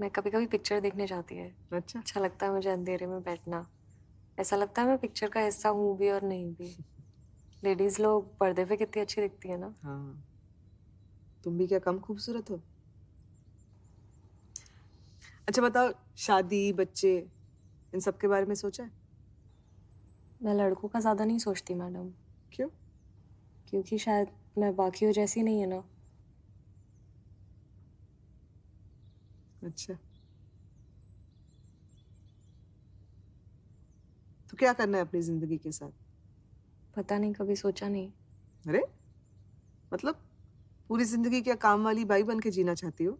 मैं कभी कभी पिक्चर देखने जाती है। अच्छा लगता है मुझे अंधेरे में बैठना, ऐसा लगता है मैं पिक्चर का हिस्सा हूँ भी और नहीं भी। लेडीज लोग पर्दे पे कितनी अच्छी दिखती है ना। हाँ, तुम भी क्या कम खूबसूरत हो? अच्छा बताओ, शादी, बच्चे, इन सब के बारे में सोचा है? मैं लड़कों का ज्यादा नहीं सोचती मैडम। क्यों? क्योंकि शायद मैं बाकियों जैसी नहीं है ना। अच्छा, तो क्या करना है अपनी जिंदगी के साथ? पता नहीं, कभी सोचा नहीं। अरे मतलब पूरी जिंदगी क्या काम वाली बाई बन के जीना चाहती हो?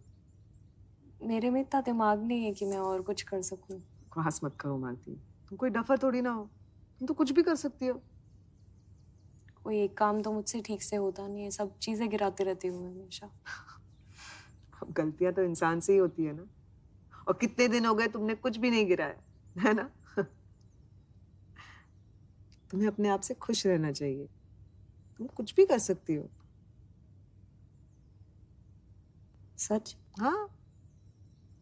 मेरे में इतना दिमाग नहीं है कि मैं और कुछ कर सकूं। बकवास मत करो मालती, तुम कोई डफर थोड़ी ना हो, तुम तो कुछ भी कर सकती हो। कोई एक काम तो मुझसे ठीक से होता नहीं है, सब चीजें गिराती रहती हूँ मैं हमेशा। गलतियां तो इंसान से ही होती है ना। और कितने दिन हो गए तुमने कुछ भी नहीं गिराया, है ना? तुम्हें अपने आप से खुश रहना चाहिए, तुम कुछ भी कर सकती हो। सच? हाँ,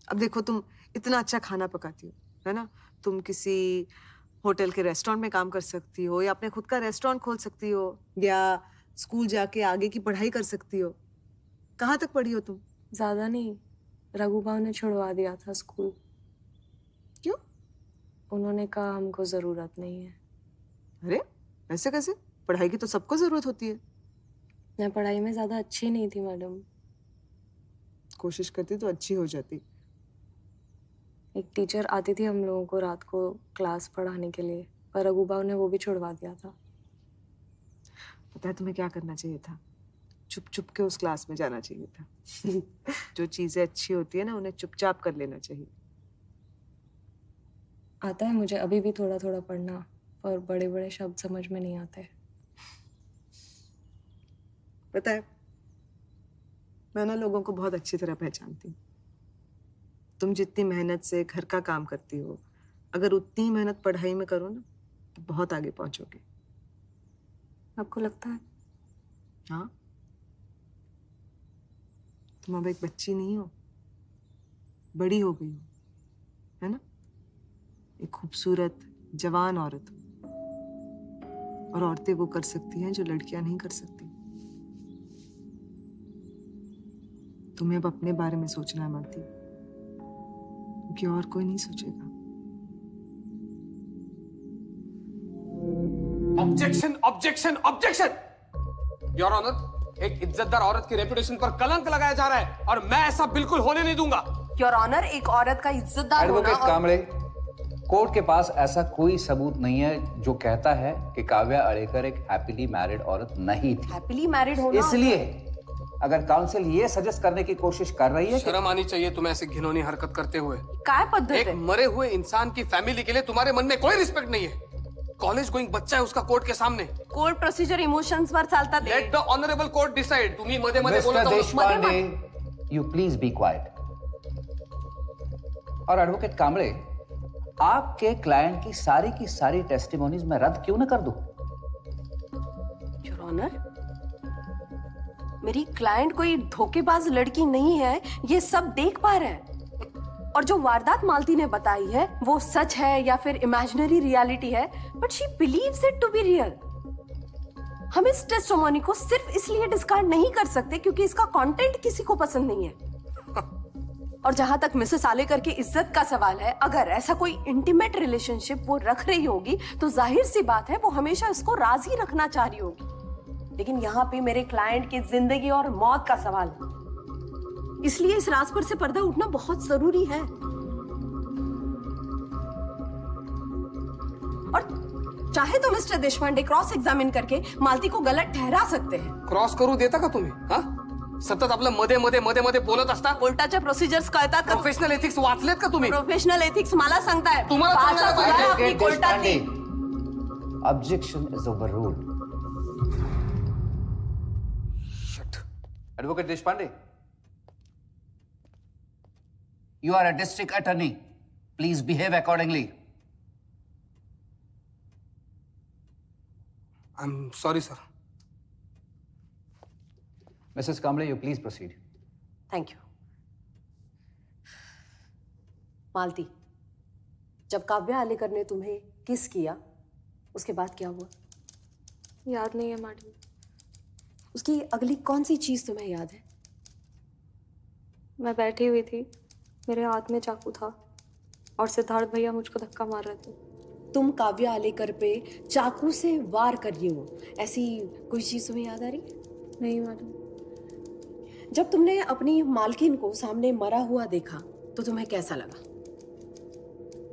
अब देखो तुम इतना अच्छा खाना पकाती हो, है ना? तुम किसी होटल के रेस्टोरेंट में काम कर सकती हो, या अपने खुद का रेस्टोरेंट खोल सकती हो, या स्कूल जाके आगे की पढ़ाई कर सकती हो। कहाँ तक पढ़ी हो तुम? ज्यादा नहीं, रघु भाव ने छुड़वा दिया था स्कूल। क्यों? उन्होंने कहा हमको जरूरत नहीं है। अरे ऐसे कैसे? पढ़ाई की तो सबको जरूरत होती है। मैं पढ़ाई में ज्यादा अच्छी नहीं थी मैडम। कोशिश करती तो अच्छी हो जाती। एक टीचर आती थी हम लोगों को रात को क्लास पढ़ाने के लिए, पर रघु भाव ने वो भी छुड़वा दिया था। पता है तुम्हें क्या करना चाहिए था? चुप चुप के उस क्लास में जाना चाहिए था। जो चीजें अच्छी होती है ना, उन्हें चुपचाप कर लेना चाहिए। आता है मुझे अभी भी थोड़ा थोड़ा पढ़ना, पर बड़े बड़े शब्द समझ में नहीं आते। पता है, मैं ना लोगों को बहुत अच्छी तरह पहचानती हूँ। तुम जितनी मेहनत से घर का काम करती हो, अगर उतनी ही मेहनत पढ़ाई में करो ना, तो बहुत आगे पहुंचोगे। आपको लगता है? हाँ, तुम अब एक बच्ची नहीं हो, बड़ी हो गई हो, है ना? एक खूबसूरत जवान औरत हो। और औरतें वो कर सकती हैं जो लड़कियां नहीं कर सकती। तुम्हें अब अपने बारे में सोचना है मालती, क्योंकि और कोई नहीं सोचेगा। Objection objection objection! Your honour, एक इज्जतदार औरत की रेपुटेशन पर कलंक लगाया जा रहा है और मैं ऐसा बिल्कुल होने नहीं दूंगा। योर ऑनर, एक औरत का इज्जतदार होना एडवोकेट कामड़े, कोर्ट के पास ऐसा कोई सबूत नहीं है जो कहता है कि काव्या अड़ेकर एक हैप्पीली मैरिड औरत नहीं थी। हैप्पीली मैरिड होना, इसलिए अगर काउंसिल ये सजेस्ट करने की कोशिश कर रही है, शर्म आनी चाहिए तुम्हें ऐसी घिनौनी हरकत करते हुए। काय पद्धत एक है? मरे हुए इंसान की फैमिली के लिए तुम्हारे मन में कोई रिस्पेक्ट नहीं है। कॉलेज गोइंग बच्चा है उसका कोर्ट के सामने। कोर्ट प्रोसिजर इमोशंस वर चालतात. Let the honourable court decide. तुम्ही मध्ये मध्ये मिस्टर बोलत जाऊ नका. Deshpande, you please be quite. और एडवोकेट कामड़े, आपके क्लाइंट की सारी टेस्टिमोनीज मैं रद्द क्यों न कर दूं? योर ऑनर, मेरी क्लाइंट कोई धोखेबाज लड़की नहीं है, ये सब देख पा रहा है। और जो वारदात मालती ने बताई है वो सच है या फिर इमेजिनरी रियलिटी है, but she believes it to be real. हम इस टेस्टिमोनी को सिर्फ इसलिए डिस्कार्ड नहीं कर सकते क्योंकि इसका कंटेंट किसी को पसंद नहीं है। और जहां तक मिसेस आलेकर की इज्जत का सवाल है, अगर ऐसा कोई इंटीमेट रिलेशनशिप वो रख रही होगी तो जाहिर सी बात है वो हमेशा इसको राज ही रखना चाह रही होगी। लेकिन यहाँ पे मेरे क्लाइंट की जिंदगी और मौत का सवाल है, इसलिए इस राज पर से पर्दा उठना बहुत जरूरी है। और चाहे तो मिस्टर देशपांडे क्रॉस एग्जामिन करके मालती को गलत ठहरा सकते हैं। क्रॉस करू देता का तुम्ही? हा? सतत आपलं मध्ये मध्ये मध्ये मध्ये बोलत असता. कोर्टाच्या प्रोसिजर्स कळतात का? प्रोफेशनल एथिक्स वाचलेत का तुम्ही? प्रोफेशनल एथिक्स मला सांगताय? तुम्हाला भाषा सुधारा आपली कोर्टातली. Objection is overruled. Shit. Advocate Deshpande, you are a district attorney. Please behave accordingly. I'm sorry, sir. Mrs. Kamble, you please proceed. Thank you. Malati, जब काव्या आलेकर ने तुम्हें किस किया, उसके बाद क्या हुआ? याद नहीं है मैडम। उसकी अगली कौन सी चीज तुम्हें याद है? मैं बैठी हुई थी, मेरे हाथ में चाकू था और सिद्धार्थ भैया मुझको धक्का मार रहे थे। तुम काव्या आलेकर पे चाकू से वार कर रही हो, ऐसी कोई चीज तुम्हें याद आ रही? नहीं मैडम। जब तुमने अपनी मालकिन को सामने मरा हुआ देखा तो तुम्हें कैसा लगा?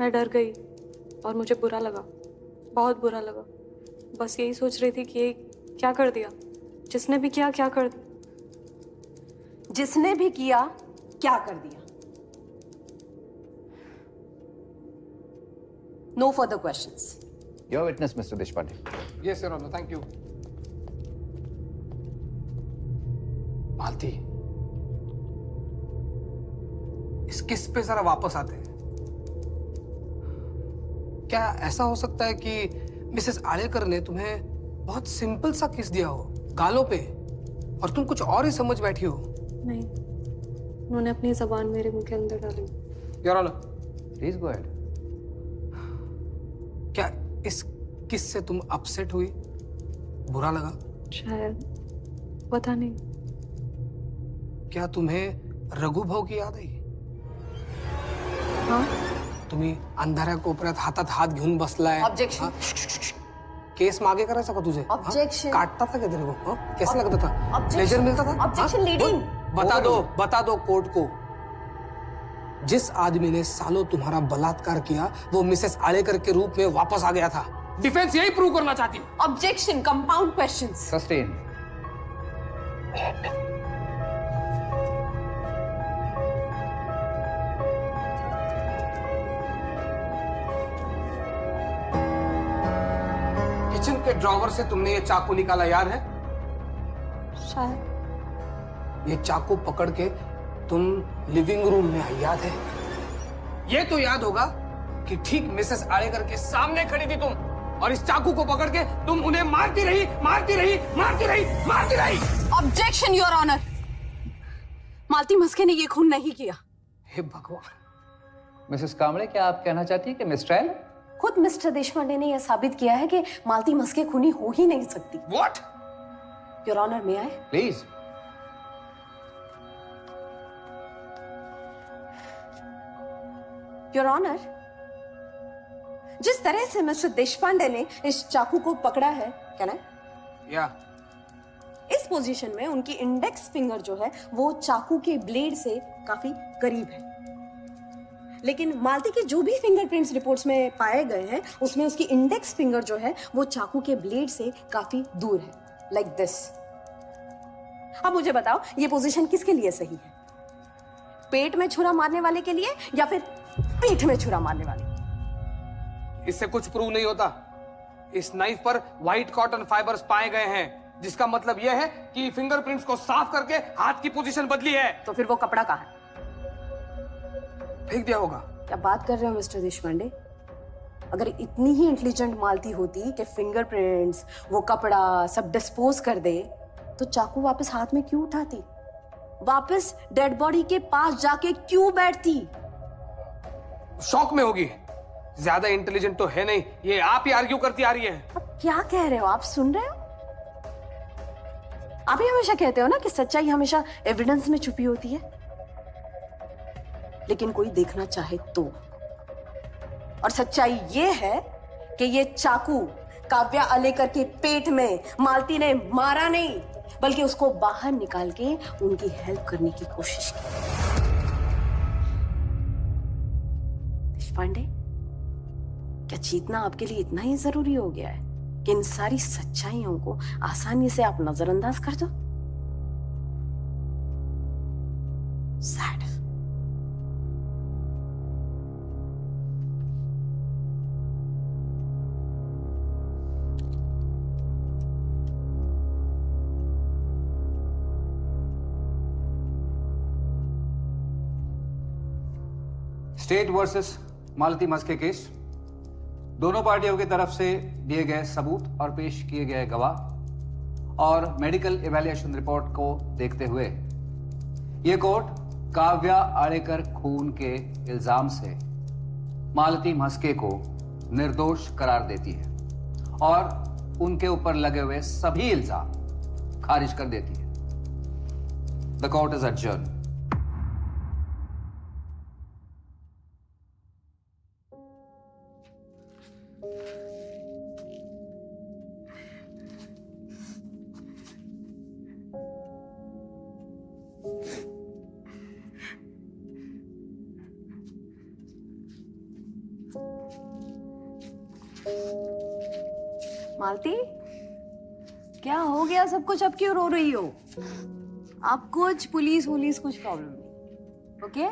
मैं डर गई और मुझे बुरा लगा, बहुत बुरा लगा। बस यही सोच रही थी कि ये क्या कर दिया, जिसने भी किया क्या कर दिया। जिसने भी किया क्या कर दिया? No further questions. Your witness, Mr. Deshpande. Yes, Your Honor. Thank you. मालती, इस किस पे जरा वापस आते हैं। क्या ऐसा हो सकता है कि मिसेस आलेकर ने तुम्हें बहुत सिंपल सा किस दिया हो गालों पे और तुम कुछ और ही समझ बैठी हो? नहीं, उन्होंने अपनी जबान मेरे मुंह के अंदर डाली। Your Honor. Please go ahead. क्या इस किस से तुम अपसेट हुई, बुरा लगा? शायद, पता नहीं। क्या तुम्हें रघु भाऊ की याद आई? हाँ? तुम्ही अंधाऱ्या कोपऱ्यात हातात हात घेऊन बसलाय. Objection. केस मागे करायचा का तुझे? Objection. काटता था क्या तेरे को? कैसा लगता था? Objection. प्लेजर मिलता था? Objection leading. बता दो कोर्ट को, जिस आदमी ने सालों तुम्हारा बलात्कार किया वो मिसेस आलेकर के रूप में वापस आ गया था। डिफेंस यही प्रूव करना चाहती है। Objection, compound questions. Sustain. Kitchen के ड्रॉवर से तुमने ये चाकू निकाला, याद है? शायद। ये चाकू पकड़ के तुम लिविंग रूम में आई, याद है? ये तो याद होगा कि ठीक मिसेस आलेकर के सामने खड़ी थी तुम और इस चाकू को पकड़ के तुम उन्हें मारती रही। ऑब्जेक्शन योर ऑनर, मालती मस्के ने ये खून नहीं किया। हे भगवान। मिसेस कामड़े, क्या आप कहना चाहती है कि मिस्ट्रायल? खुद मिस्टर देशपांडे ने यह साबित किया है कि मालती मस्के खूनी हो ही नहीं सकती। What? Your honour, may I? Please. Your honour, जिस तरह से मिस्टर देशपांडे ने इस चाकू को पकड़ा है, क्या ना? या इस पोजीशन में उनकी इंडेक्स फिंगर जो है वो चाकू के ब्लेड से काफी करीब है, लेकिन मालती के जो भी फिंगरप्रिंट्स रिपोर्ट्स में पाए गए हैं उसमें उसकी इंडेक्स फिंगर जो है वो चाकू के ब्लेड से काफी दूर है, लाइक दिस। अब मुझे बताओ, ये पोजीशन किसके लिए सही है? पेट में छुरा मारने वाले के लिए या फिर पीठ में छुरा मारने वाले? इससे कुछ प्रूव नहीं होता। इस नाइफ पर व्हाइट कॉटन फाइबर्स पाए गए हैं, जिसका मतलब यह है कि फिंगरप्रिंट्स को साफ करके हाथ की पोजीशन बदली है। तो फिर वो कपड़ा कहाँ है? फेंक दिया होगा। क्या बात कर रहे हो मिस्टर देशपांडे? अगर इतनी ही इंटेलिजेंट मालती होती कि फिंगरप्रिंट्स, वो कपड़ा सब डिस्पोज कर दे, तो चाकू वापस हाथ में क्यों उठाती? वापस डेड बॉडी के पास जाके क्यों बैठती? शॉक में होगी। ज्यादा इंटेलिजेंट तो है नहीं, ये आप ही आर्ग्यू करती आ रही है। अब क्या कह रहे हो? आप सुन रहे हो? आप ही हमेशा कहते हो ना कि सच्चाई हमेशा एविडेंस में छुपी होती है, लेकिन कोई देखना चाहे तो। और सच्चाई ये है कि ये चाकू काव्या आलेकर के पेट में मालती ने मारा नहीं, बल्कि उसको बाहर निकाल के उनकी हेल्प करने की कोशिश की। देशपांडे, क्या जीतना आपके लिए इतना ही जरूरी हो गया है कि इन सारी सच्चाइयों को आसानी से आप नजरअंदाज कर दो? सैड। स्टेट वर्सेस मालती मस्के केस। दोनों पार्टियों की तरफ से दिए गए सबूत और पेश किए गए गवाह और मेडिकल इवैल्यूएशन रिपोर्ट को देखते हुए यह कोर्ट काव्या आलेकर खून के इल्जाम से मालती मस्के को निर्दोष करार देती है और उनके ऊपर लगे हुए सभी इल्जाम खारिज कर देती है। The court is adjourned. मालती, क्या हो गया सब कुछ? अब क्यों रो रही हो? आप कुछ पुलिस वुलिस कुछ प्रॉब्लम नहीं, ओके?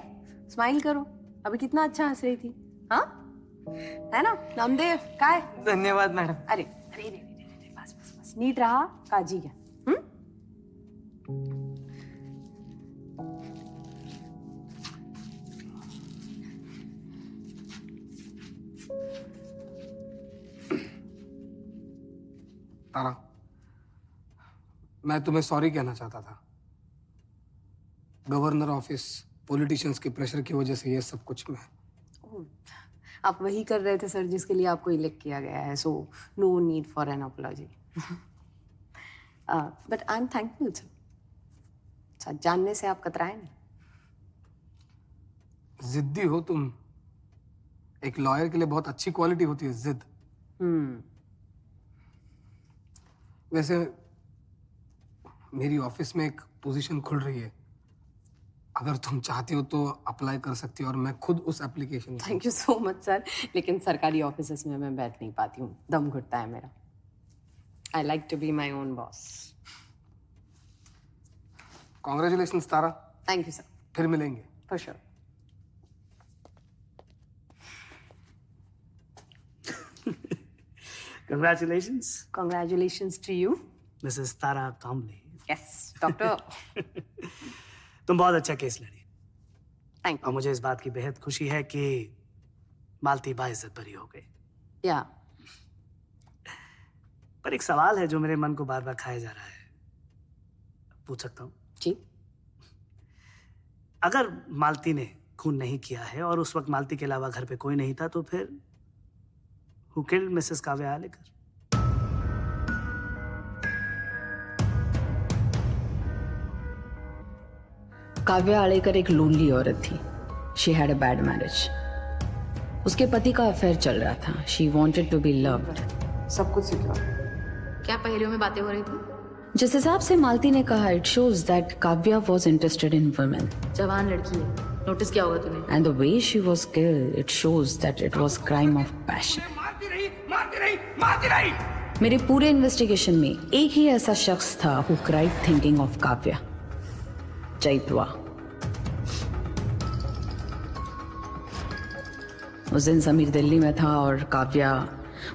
स्माइल करो। अभी कितना अच्छा हंस रही थी, हाँ? है ना नामदेव? काय? धन्यवाद मैडम। अरे अरे अरे अरे, बस बस बस, नीट रहा, काळजी घ्या। तारा, मैं तुम्हें सॉरी कहना चाहता था। गवर्नर ऑफिस, पॉलिटिशियंस के प्रेशर की वजह से ये सब कुछ मैं। आप वही कर रहे थे सर जिसके लिए आपको इलेक्ट किया गया है, so no need for an apology. But I am thankful sir. सच जानने से आप कतराए नहीं। जिद्दी हो तुम। एक लॉयर के लिए बहुत अच्छी क्वालिटी होती है जिद। वैसे मेरी ऑफिस में एक पोजीशन खुल रही है, अगर तुम चाहती हो तो अप्लाई कर सकती हो, और मैं खुद उस application. Thank you so much sir, लेकिन सरकारी ऑफिसेस में मैं बैठ नहीं पाती हूँ, दम घुटता है मेरा। I like to be my own boss. Congratulations Tara. Thank you sir. फिर मिलेंगे for sure. Congratulations. Congratulations to you, Mrs. Tara Kamble. Yes, doctor. तुम बहुत अच्छा केस लड़ी। Thank you. और मुझे इस बात की बेहद खुशी है कि मालती बाइज्जत बरी हो गई। या पर एक सवाल है जो मेरे मन को बार बार खाया जा रहा है, पूछ सकता हूँ? जी। अगर मालती ने खून नहीं किया है और उस वक्त मालती के अलावा घर पे कोई नहीं था, तो फिर Who killed Mrs. Kavya Alekar? Kavya Alekar एक लोनली औरत थी। She had a bad marriage. उसके पति का अफेयर चल रहा था। She wanted to be loved. सब कुछ सिक्योर। क्या पहेलियों में बातें हो रही थी? जिस हिसाब से मालती ने कहा, it shows that Kavya was interested in women. जवान लड़की है, नोटिस किया होगा तूने। And the way she was killed, it shows that it was crime of passion. मेरे पूरे इन्वेस्टिगेशन में एक ही ऐसा शख्स था who cried thinking of Kavya, Chaitwa. उस दिन समीर दिल्ली में था और Kavya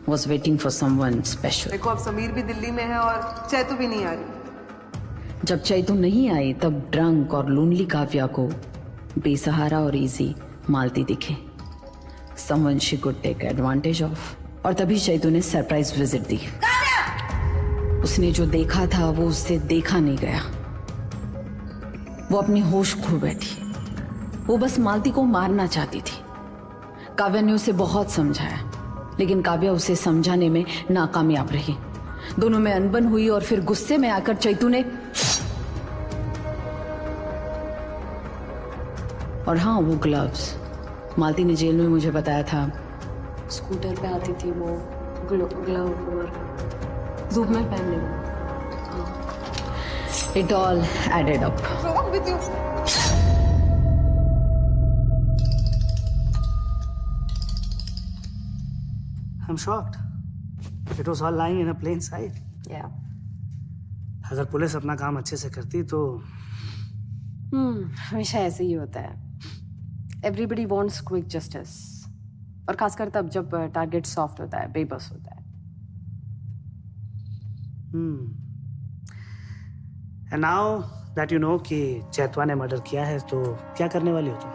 was waiting for someone special. देखो, अब समीर भी दिल्ली में है और चैतू भी नहीं आ रही। जब चैतू नहीं आई तब ड्रंक और लोनली काव्या को बेसहारा और इजी मालती दिखे। Someone she could take advantage of. और तभी चैतू ने सरप्राइज विजिट दी। उसने जो देखा था वो उससे देखा नहीं गया। वो अपनी होश खो बैठी। वो बस मालती को मारना चाहती थी। काव्या ने उसे बहुत समझाया, लेकिन काव्या उसे समझाने में नाकामयाब रही। दोनों में अनबन हुई और फिर गुस्से में आकर चैतू ने, और हाँ, वो ग्लव्स मालती ने जेल में मुझे बताया था। स्कूटर पे आती थी वो, ग्लव और धूप में पहनने में। It all added up. I'm shocked. It was all lying in a plain sight. Yeah. अगर पुलिस अपना काम अच्छे से करती तो हमेशा ऐसे ही होता है। Everybody wants quick justice. और खासकर तब जब टारगेट सॉफ्ट होता है, बेबस होता है। And now that you know कि चैतवा ने मर्डर किया है, तो क्या करने वाली हो तुम?